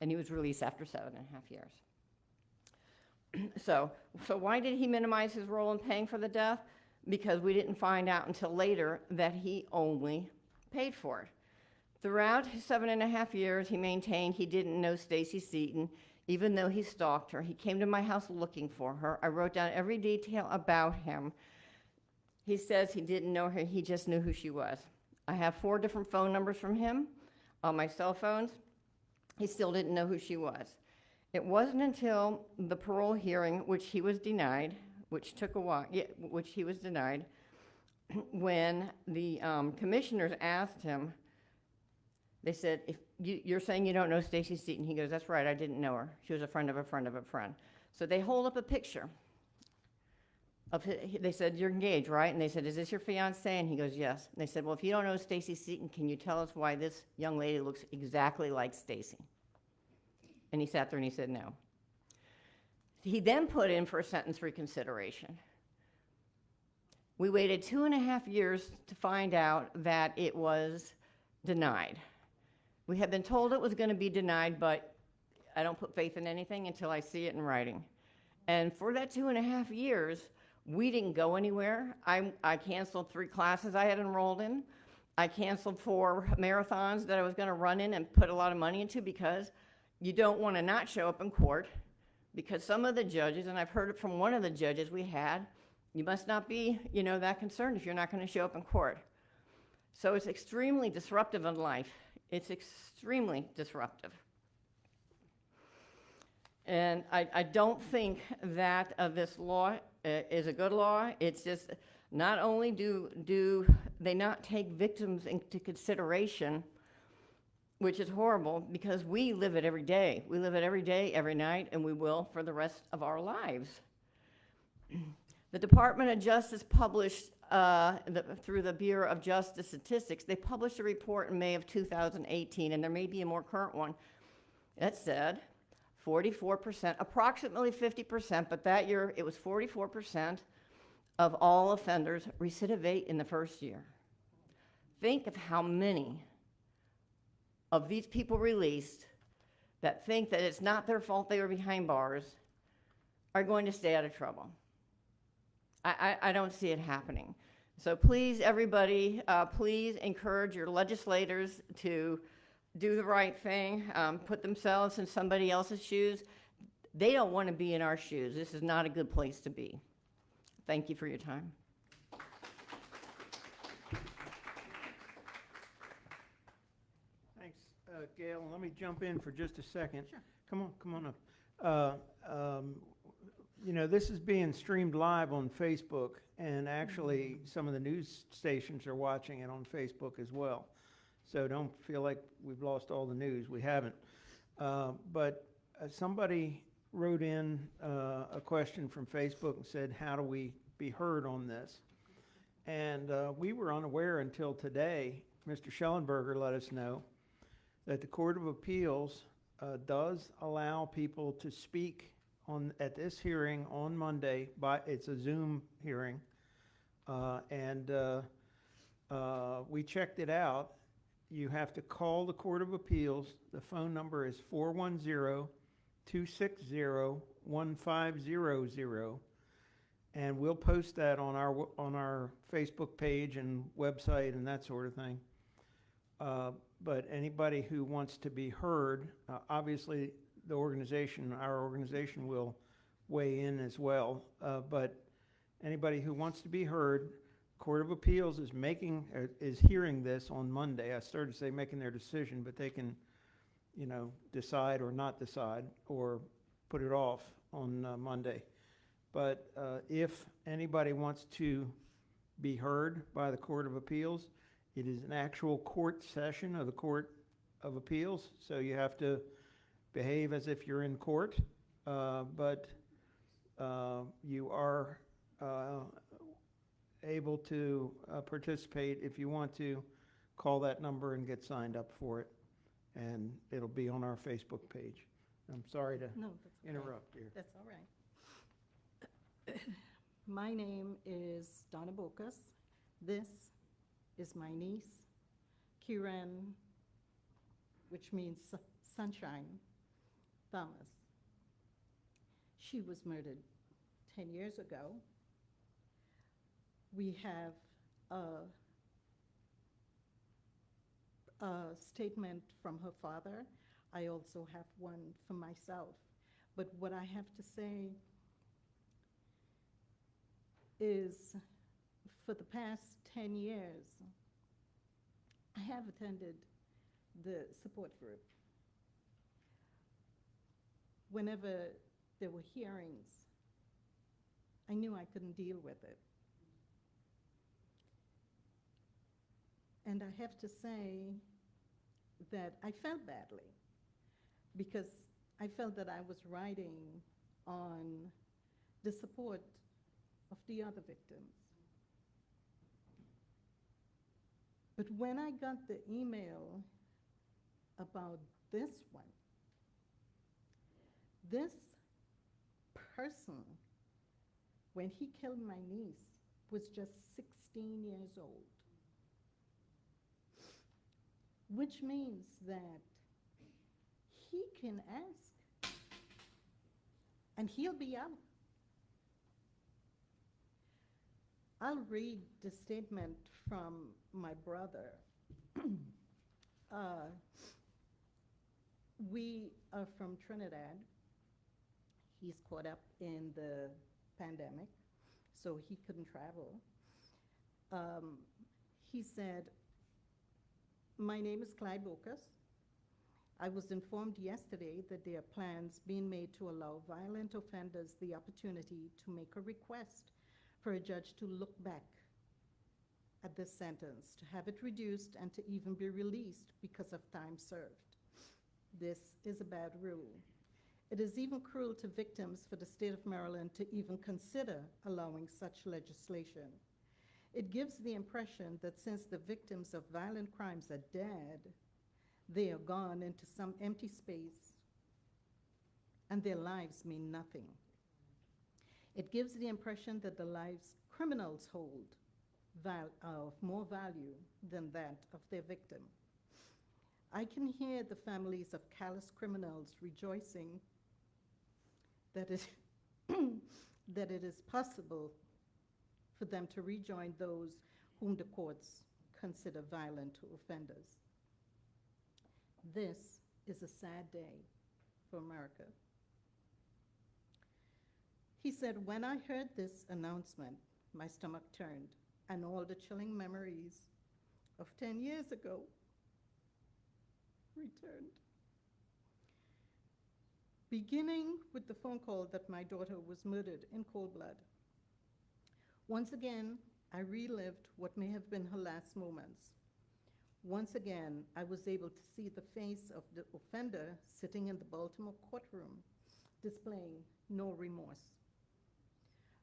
And he was released after 7.5 years. So why did he minimize his role in paying for the death? Because we didn't find out until later that he only paid for it. Throughout his 7.5 years, he maintained he didn't know Stacy Seaton, even though he stalked her. He came to my house looking for her. I wrote down every detail about him. He says he didn't know her, he just knew who she was. I have 4 different phone numbers from him on my cell phones. He still didn't know who she was. It wasn't until the parole hearing, which he was denied, which took a while, which he was denied, when the commissioners asked him, they said, "If you're saying you don't know Stacy Seaton?" He goes, "That's right, I didn't know her. She was a friend of a friend of a friend." So they hold up a picture of they said, "You're engaged, right?" And they said, "Is this your fiance?" And he goes, "Yes." And they said, "Well, if you don't know Stacy Seaton, can you tell us why this young lady looks exactly like Stacy?" And he sat there and he said no. He then put in for a sentence reconsideration. We waited 2.5 years to find out that it was denied. We had been told it was going to be denied, but I don't put faith in anything until I see it in writing. And for that 2.5 years, we didn't go anywhere. I canceled 3 classes I had enrolled in. I canceled 4 marathons that I was going to run in and put a lot of money into, because you don't want to not show up in court, because some of the judges, and I've heard it from one of the judges we had, you must not be, that concerned if you're not going to show up in court. So it's extremely disruptive in life. It's extremely disruptive. And I don't think that this law is a good law. It's just, not only do they not take victims into consideration, which is horrible, because we live it every day. We live it every day, every night, and we will for the rest of our lives. The Department of Justice published, through the Bureau of Justice Statistics, they published a report in May of 2018, and there may be a more current one, that said 44%, approximately 50%, but that year it was 44% of all offenders recidivate in the first year. Think of how many of these people released that think that it's not their fault they were behind bars are going to stay out of trouble. I don't see it happening. So please, everybody, please encourage your legislators to do the right thing, put themselves in somebody else's shoes. They don't want to be in our shoes. This is not a good place to be. Thank you for your time. Thanks, Gail. Let me jump in for just a second. Sure. Come on up. This is being streamed live on Facebook, and actually some of the news stations are watching it on Facebook as well. So don't feel like we've lost all the news. We haven't. But somebody wrote in a question from Facebook and said, how do we be heard on this? And we were unaware until today. Mr. Schellenberger let us know that the Court of Appeals does allow people to speak at this hearing on Monday. It's a Zoom hearing. We checked it out. You have to call the Court of Appeals. The phone number is 410-260-1500. And we'll post that on our Facebook page and website and that sort of thing. But anybody who wants to be heard, obviously our organization will weigh in as well. But anybody who wants to be heard, Court of Appeals is hearing this on Monday. I started to say making their decision, but they can, decide or not decide or put it off on Monday. But if anybody wants to be heard by the Court of Appeals, it is an actual court session of the Court of Appeals, so you have to behave as if you're in court, but you are able to participate. If you want to, call that number and get signed up for it, and it'll be on our Facebook page. I'm sorry to interrupt, dear. That's all right. My name is Donna Bocas. This is my niece, Kieran, which means sunshine, Thomas. She was murdered 10 years ago. We have a statement from her father. I also have one for myself. But what I have to say is, for the past 10 years, I have attended the support group. Whenever there were hearings, I knew I couldn't deal with it. And I have to say that I felt badly, because I felt that I was riding on the support of the other victims. But when I got the email about this one, this person, when he killed my niece, was just 16 years old. Which means that he can ask, and he'll be out. I'll read the statement from my brother. We are from Trinidad. He's caught up in the pandemic, so he couldn't travel. He said, "My name is Clyde Bocas. I was informed yesterday that there are plans being made to allow violent offenders the opportunity to make a request for a judge to look back at this sentence, to have it reduced, and to even be released because of time served. This is a bad rule. It is even cruel to victims for the state of Maryland to even consider allowing such legislation. It gives the impression that since the victims of violent crimes are dead, they are gone into some empty space and their lives mean nothing. It gives the impression that the lives criminals hold of more value than that of their victim. I can hear the families of callous criminals rejoicing that it is possible for them to rejoin those whom the courts consider violent offenders. This is a sad day for America." He said, "When I heard this announcement, my stomach turned, and all the chilling memories of 10 years ago returned. Beginning with the phone call that my daughter was murdered in cold blood. Once again, I relived what may have been her last moments. Once again, I was able to see the face of the offender sitting in the Baltimore courtroom, displaying no remorse.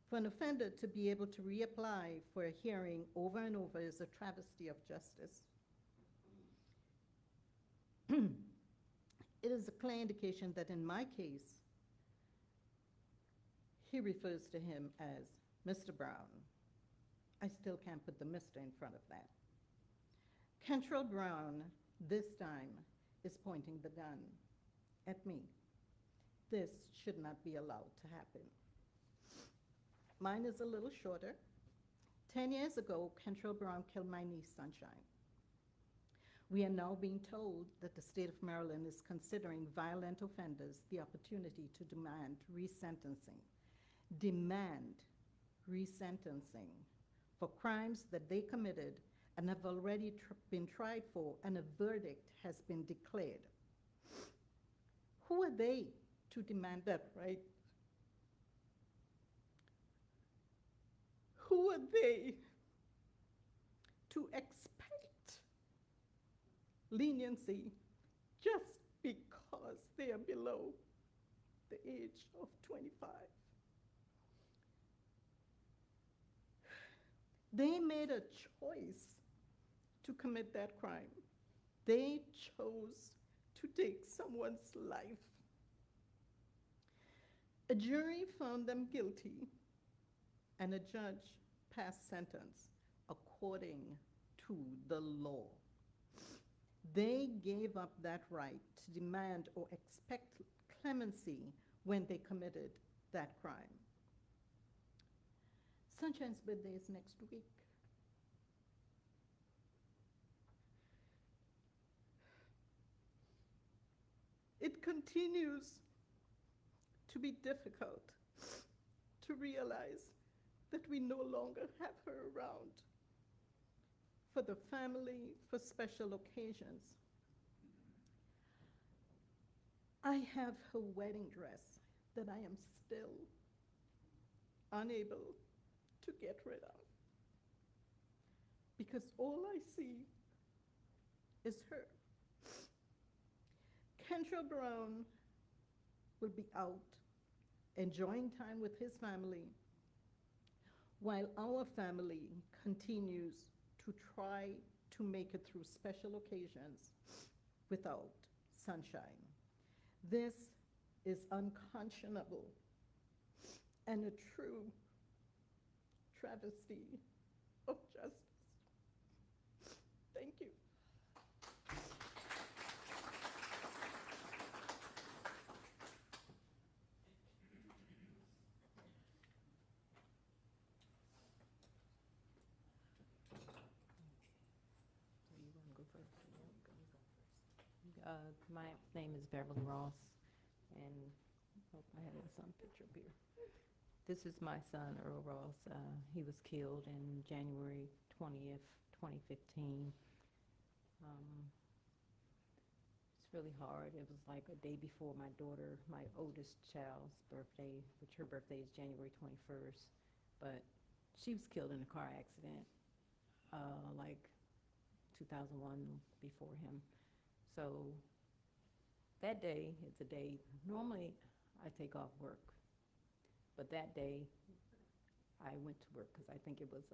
For an offender to be able to reapply for a hearing over and over is a travesty of justice. It is a clear indication that in my case, he refers to him as Mr. Brown. I still can't put the Mr. in front of that. Cantrell Brown, this time, is pointing the gun at me. This should not be allowed to happen. Mine is a little shorter. 10 years ago, Cantrell Brown killed my niece, Sunshine. We are now being told that the state of Maryland is considering violent offenders the opportunity to demand resentencing. Demand resentencing for crimes that they committed and have already been tried for, and a verdict has been declared. Who are they to demand that right? Who are they to expect leniency just because they are below the age of 25? They made a choice to commit that crime. They chose to take someone's life. A jury found them guilty, and a judge passed sentence according to the law. They gave up that right to demand or expect clemency when they committed that crime. Sunshine's birthday is next week. It continues to be difficult to realize that we no longer have her around for the family, for special occasions. I have her wedding dress that I am still unable to get rid of because all I see is her. Cantrell Brown will be out enjoying time with his family while our family continues to try to make it through special occasions without Sunshine. This is unconscionable and a true travesty of justice. Thank you. My name is Beverly Ross, and I have a son picture up here. This is my son, Earl Ross. He was killed in January 20th, 2015. It's really hard. It was like a day before my daughter, my oldest child's birthday, which her birthday is January 21st. But she was killed in a car accident, like 2001 before him. So that day, it's a day, normally I take off work, but that day I went to work because I think it was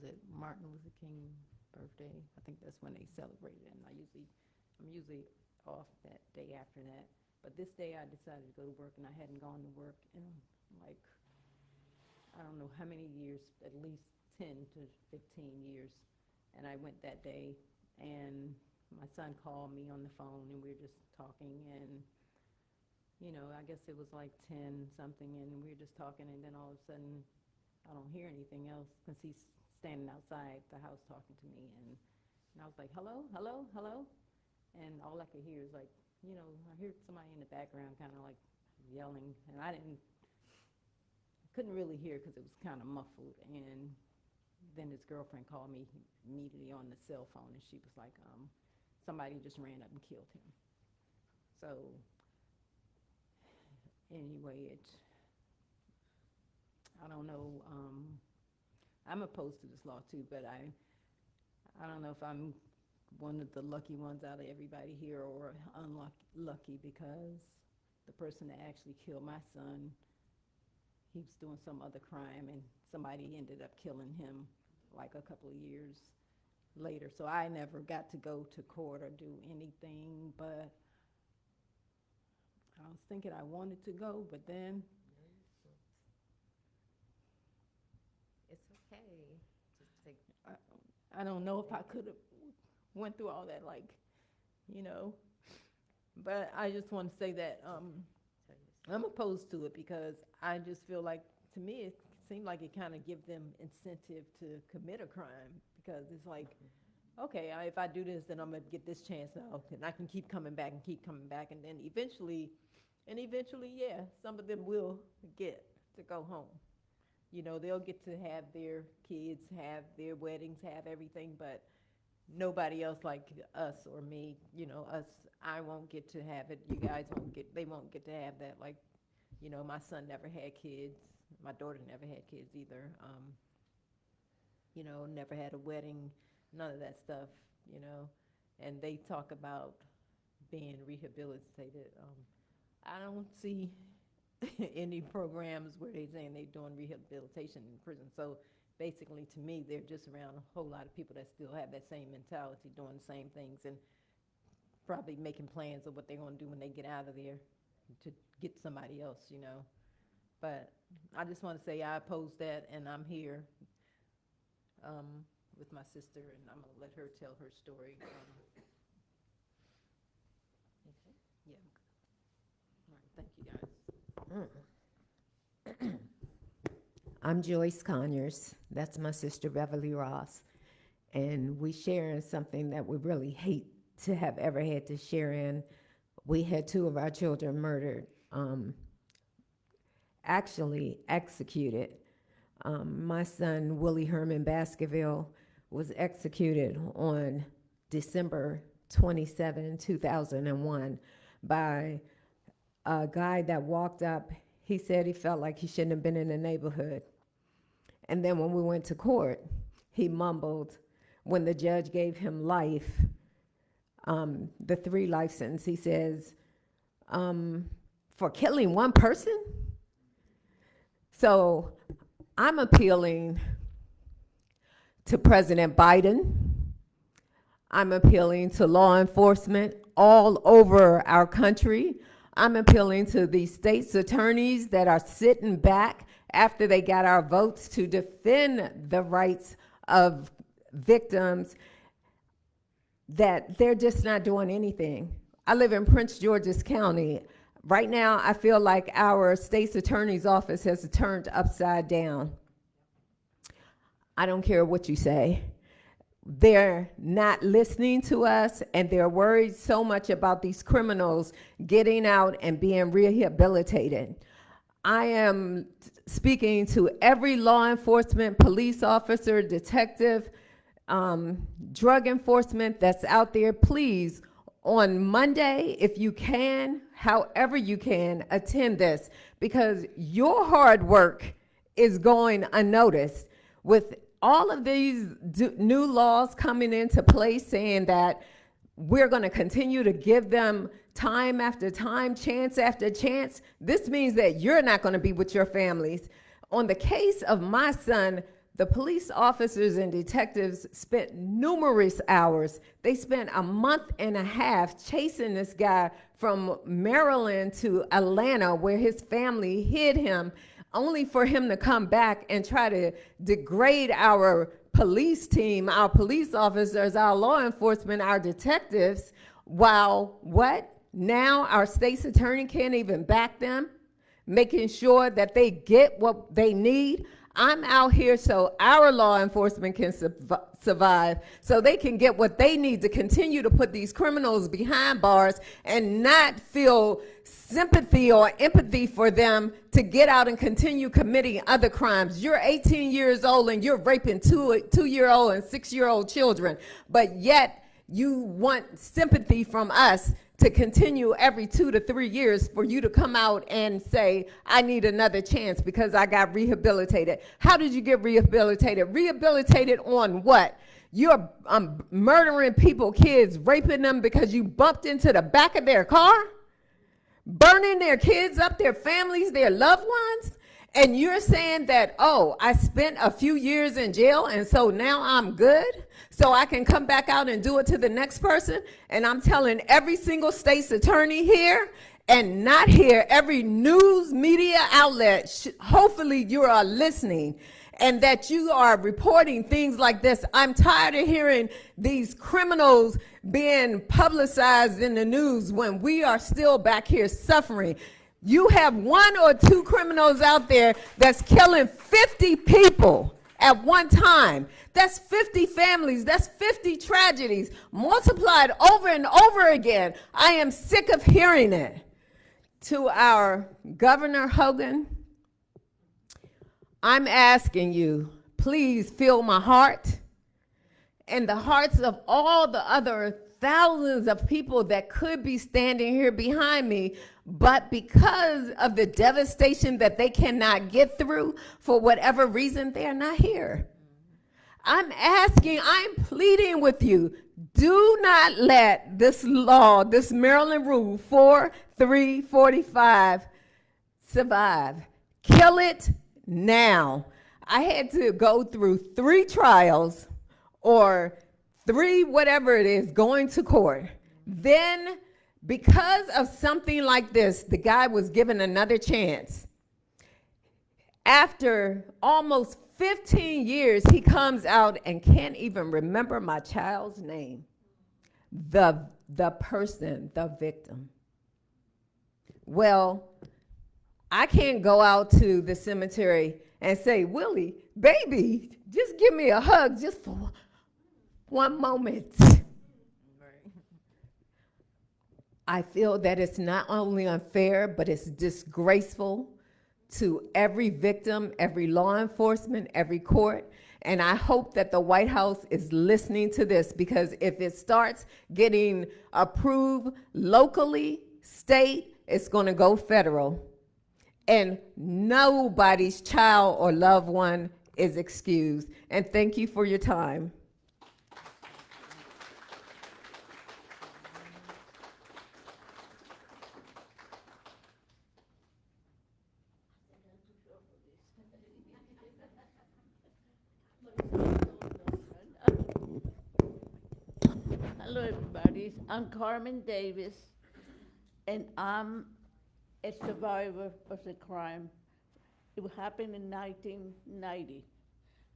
it Martin Luther King birthday? I think that's when they celebrated it, and I'm usually off that day after that. But this day I decided to go to work, and I hadn't gone to work in like, I don't know how many years, at least 10 to 15 years. And I went that day, and my son called me on the phone, and we were just talking, and, you know, I guess it was like 10 something, and we were just talking, and then all of a sudden, I don't hear anything else, because he's standing outside the house talking to me, and I was like, hello, hello, hello, and all I could hear is like, you know, I heard somebody in the background kind of like yelling, and couldn't really hear because it was kind of muffled, and then his girlfriend called me immediately on the cell phone, and she was like, somebody just ran up and killed him. So anyway, I don't know, I'm opposed to this law too, but I don't know if I'm one of the lucky ones out of everybody here or unlucky because the person that actually killed my son, he was doing some other crime and somebody ended up killing him like a couple of years later. So I never got to go to court or do anything, but I was thinking I wanted to go, but then It's okay. Just take. I don't know if I could have went through all that, like, you know. But I just want to say that I'm opposed to it because I just feel like, to me, it seemed like it kind of gives them incentive to commit a crime because it's like, okay, if I do this, then I'm going to get this chance now, and I can keep coming back, and then eventually, yeah, some of them will get to go home. You know, they'll get to have their kids, have their weddings, have everything, but nobody else like us or me, you know, us, I won't get to have it. You guys they won't get to have that. Like, you know, my son never had kids. My daughter never had kids either. You know, never had a wedding, none of that stuff, you know. And they talk about being rehabilitated. I don't see any programs where they're saying they're doing rehabilitation in prison. So basically, to me, they're just around a whole lot of people that still have that same mentality, doing the same things, and probably making plans of what they're going to do when they get out of there to get somebody else, you know. But I just want to say I oppose that, and I'm here with my sister, and I'm going to let her tell her story. Yeah. All right, thank you, guys. I'm Joyce Conyers. That's my sister Beverly Ross. And we share in something that we really hate to have ever had to share in. We had 2 of our children murdered, actually executed. My son, Willie Herman Baskerville, was executed on December 27, 2001 by a guy that walked up. He said he felt like he shouldn't have been in the neighborhood. And then when we went to court, he mumbled when the judge gave him life, the 3 life sentence. He says, for killing one person? So I'm appealing to President Biden. I'm appealing to law enforcement all over our country. I'm appealing to the state's attorneys that are sitting back after they got our votes to defend the rights of victims, that they're just not doing anything. I live in Prince George's County. Right now, I feel like our state's attorney's office has turned upside down. I don't care what you say. They're not listening to us, and they're worried so much about these criminals getting out and being rehabilitated. I am speaking to every law enforcement, police officer, detective, drug enforcement that's out there. Please, on Monday, if you can, however you can, attend this, because your hard work is going unnoticed. With all of these new laws coming into place saying that we're going to continue to give them time after time, chance after chance, this means that you're not going to be with your families. On the case of my son, the police officers and detectives spent numerous hours. They spent a month and a half chasing this guy from Maryland to Atlanta, where his family hid him, only for him to come back and try to degrade our police team, our police officers, our law enforcement, our detectives, while what? Now our state's attorney can't even back them, making sure that they get what they need. I'm out here so our law enforcement can survive, so they can get what they need to continue to put these criminals behind bars and not feel sympathy or empathy for them to get out and continue committing other crimes. You're 18 years old and you're raping two-year-old and 6-year-old children, but yet you want sympathy from us to continue every 2 to 3 years for you to come out and say, I need another chance because I got rehabilitated. How did you get rehabilitated? Rehabilitated on what? You're murdering people, kids, raping them because you bumped into the back of their car, burning their kids up, their families, their loved ones. And you're saying that, oh, I spent a few years in jail and so now I'm good, so I can come back out and do it to the next person. And I'm telling every single state's attorney here and not here, every news media outlet, hopefully you are listening and that you are reporting things like this. I'm tired of hearing these criminals being publicized in the news when we are still back here suffering. You have 1 or 2 criminals out there that's killing 50 people at one time. That's 50 families. That's 50 tragedies multiplied over and over again. I am sick of hearing it. To our Governor Hogan, I'm asking you, please feel my heart and the hearts of all the other thousands of people that could be standing here behind me, but because of the devastation that they cannot get through for whatever reason, they're not here. I'm asking, I'm pleading with you, do not let this law, this Maryland Rule 4345 survive. Kill it now. I had to go through 3 trials or 3 whatever it is going to court. Then because of something like this, the guy was given another chance. After almost 15 years, he comes out and can't even remember my child's name. The person, the victim. Well, I can't go out to the cemetery and say, Willie, baby, just give me a hug just for one moment. I feel that it's not only unfair, but it's disgraceful to every victim, every law enforcement, every court. And I hope that the White House is listening to this, because if it starts getting approved locally, state, it's going to go federal. And nobody's child or loved one is excused. And thank you for your time. Hello, everybody. I'm Carmen Davis, and I'm a survivor of the crime. It happened in 1990,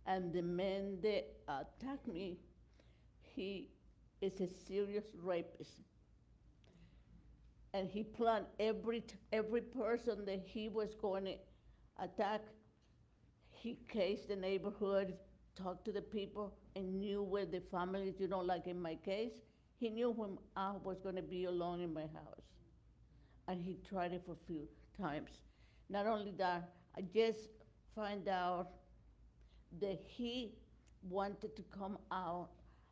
and the man that attacked me, he is a serious rapist. And he planned every person that he was going to attack. He cased the neighborhood, talked to the people, and knew where the families, like in my case, he knew when I was going to be alone in my house. And he tried it for a few times. Not only that, I just find out that he wanted to come out.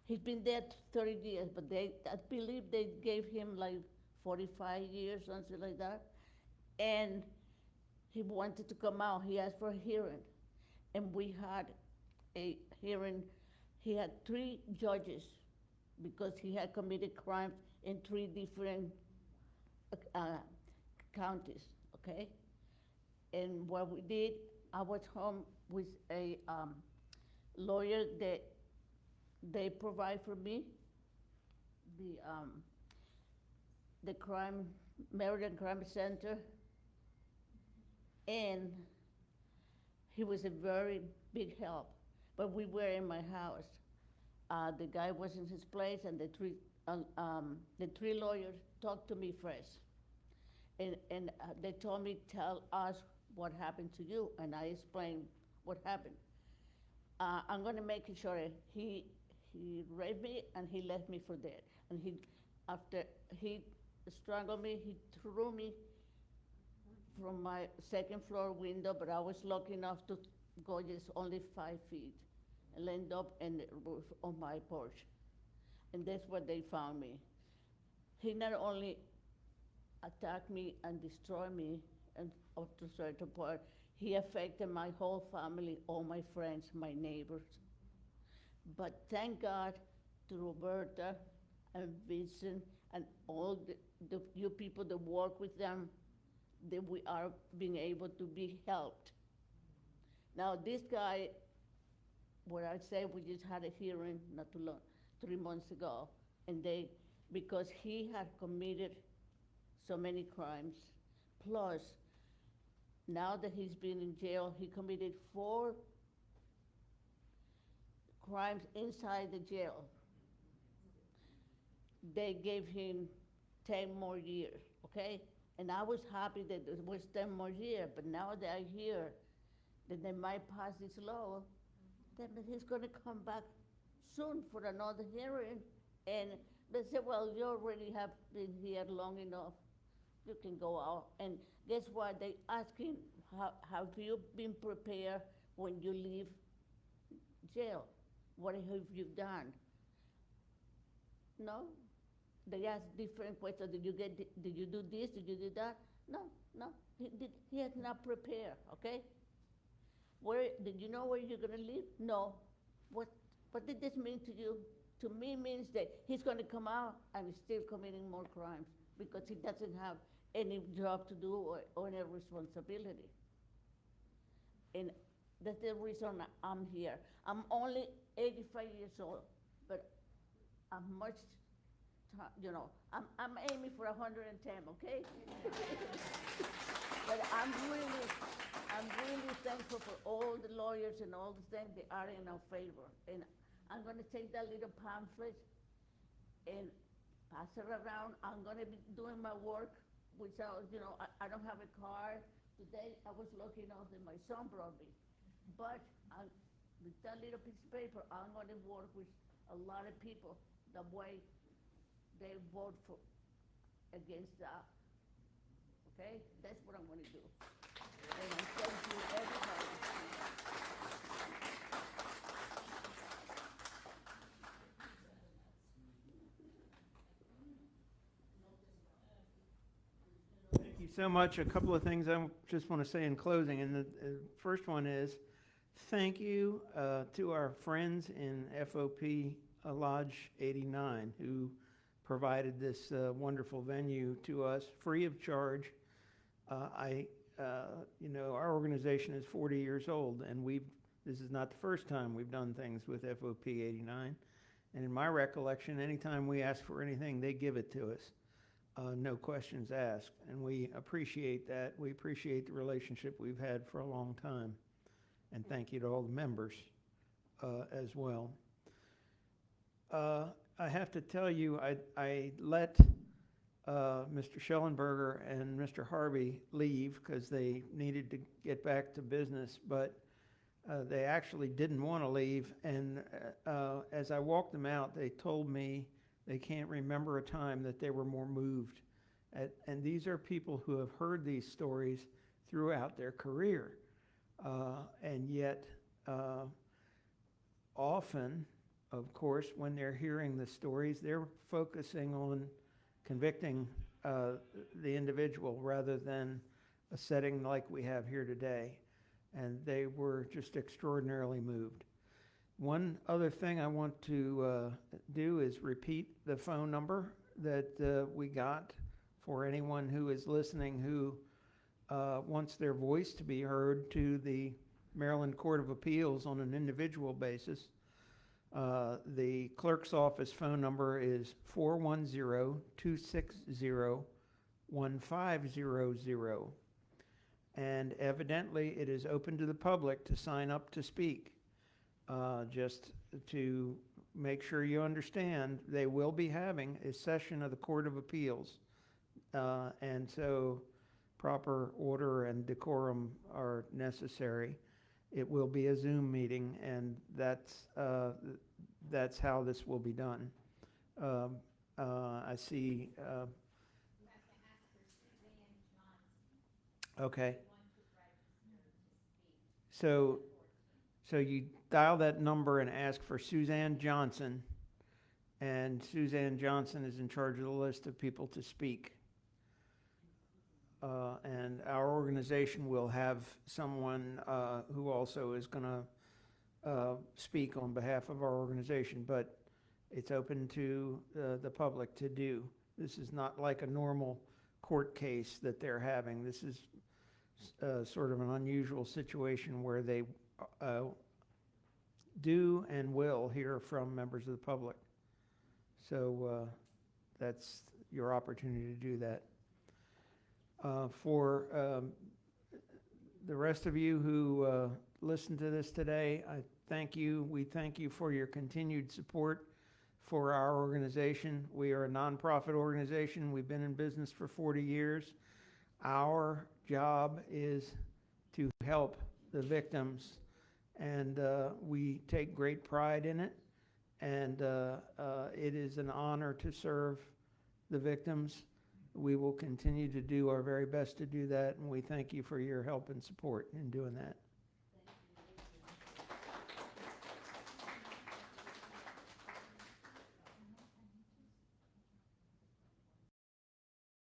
He's been there 30 years, but I believe they gave him like 45 years, something like that. And he wanted to come out. He asked for a hearing. And we had a hearing. He had 3 judges because he had committed crimes in 3 different counties, okay? And what we did, I was home with a lawyer that they provide for me, the Maryland Crime Center, and he was a very big help. But we were in my house. The guy was in his place, and the 3 lawyers talked to me first. And they told me, tell us what happened to you, and I explained what happened. I'm gonna make sure he raped me and he left me for dead. And after he strangled me, he threw me from my 2nd floor window, but I was lucky enough to go just only 5 feet and end up in the roof on my porch. And that's where they found me. He not only attacked me and destroyed me, and up to a certain point, he affected my whole family, all my friends, my neighbors. But thank God to Roberta and Vincent and all the you people that work with them, that we are being able to be helped. Now, this guy, what I say, we just had a hearing not too long, 3 months ago, and because he had committed so many crimes, plus now that he's been in jail, he committed 4 crimes inside the jail. They gave him 10 more years, okay? And I was happy that it was 10 more years, but now that I hear that they might pass this law, then he's gonna come back soon for another hearing, and they say, well, you already have been here long enough, you can go out. And guess what, they asking, have you been prepared when you leave jail? What have you done? No, they ask different questions. Did you do this? Did you do that? No, he has not prepared, okay? Did you know where you're gonna live? No. What did this mean to you? To me, it means that he's gonna come out and he's still committing more crimes because he doesn't have any job to do or any responsibility. And that's the reason I'm here. I'm only 85 years old, but I'm much, I'm aiming for 110, okay? But I'm really thankful for all the lawyers and all the things that are in our favor. And I'm gonna take that little pamphlet and pass it around. I'm gonna be doing my work without, I don't have a car. Today I was lucky enough that my son brought me. But with that little piece of paper, I'm gonna work with a lot of people. The way they vote for against that. Okay? That's what I'm gonna do. And thank you, everybody. Thank you so much. A couple of things I just want to say in closing, and the first one is thank you to our friends in FOP Lodge 89 who provided this wonderful venue to us free of charge. Our organization is 40 years old, and this is not the first time we've done things with FOP 89. And in my recollection, anytime we ask for anything, they give it to us. No questions asked, and we appreciate that. We appreciate the relationship we've had for a long time, and thank you to all the members as well. I have to tell you, I let Mr. Schellenberger and Mr. Harvey leave because they needed to get back to business, but they actually didn't want to leave, and as I walked them out, they told me they can't remember a time that they were more moved. And these are people who have heard these stories throughout their career. And yet, often, of course, when they're hearing the stories, they're focusing on convicting the individual rather than a setting like we have here today. And they were just extraordinarily moved. One other thing I want to do is repeat the phone number that we got for anyone who is listening who wants their voice to be heard to the Maryland Court of Appeals on an individual basis. The clerk's office phone number is 410-260-1500. And evidently it is open to the public to sign up to speak. Just to make sure you understand, they will be having a session of the Court of Appeals. And so proper order and decorum are necessary. It will be a Zoom meeting, and that's how this will be done. I see. Okay. So you dial that number and ask for Suzanne Johnson, and Suzanne Johnson is in charge of the list of people to speak. And our organization will have someone who also is going to speak on behalf of our organization, but it's open to the public to do. This is not like a normal court case that they're having. This is sort of an unusual situation where they do and will hear from members of the public. So that's your opportunity to do that. For the rest of you who listened to this today, I thank you. We thank you for your continued support for our organization. We are a nonprofit organization. We've been in business for 40 years. Our job is to help the victims, and we take great pride in it. And it is an honor to serve the victims. We will continue to do our very best to do that, and we thank you for your help and support in doing that.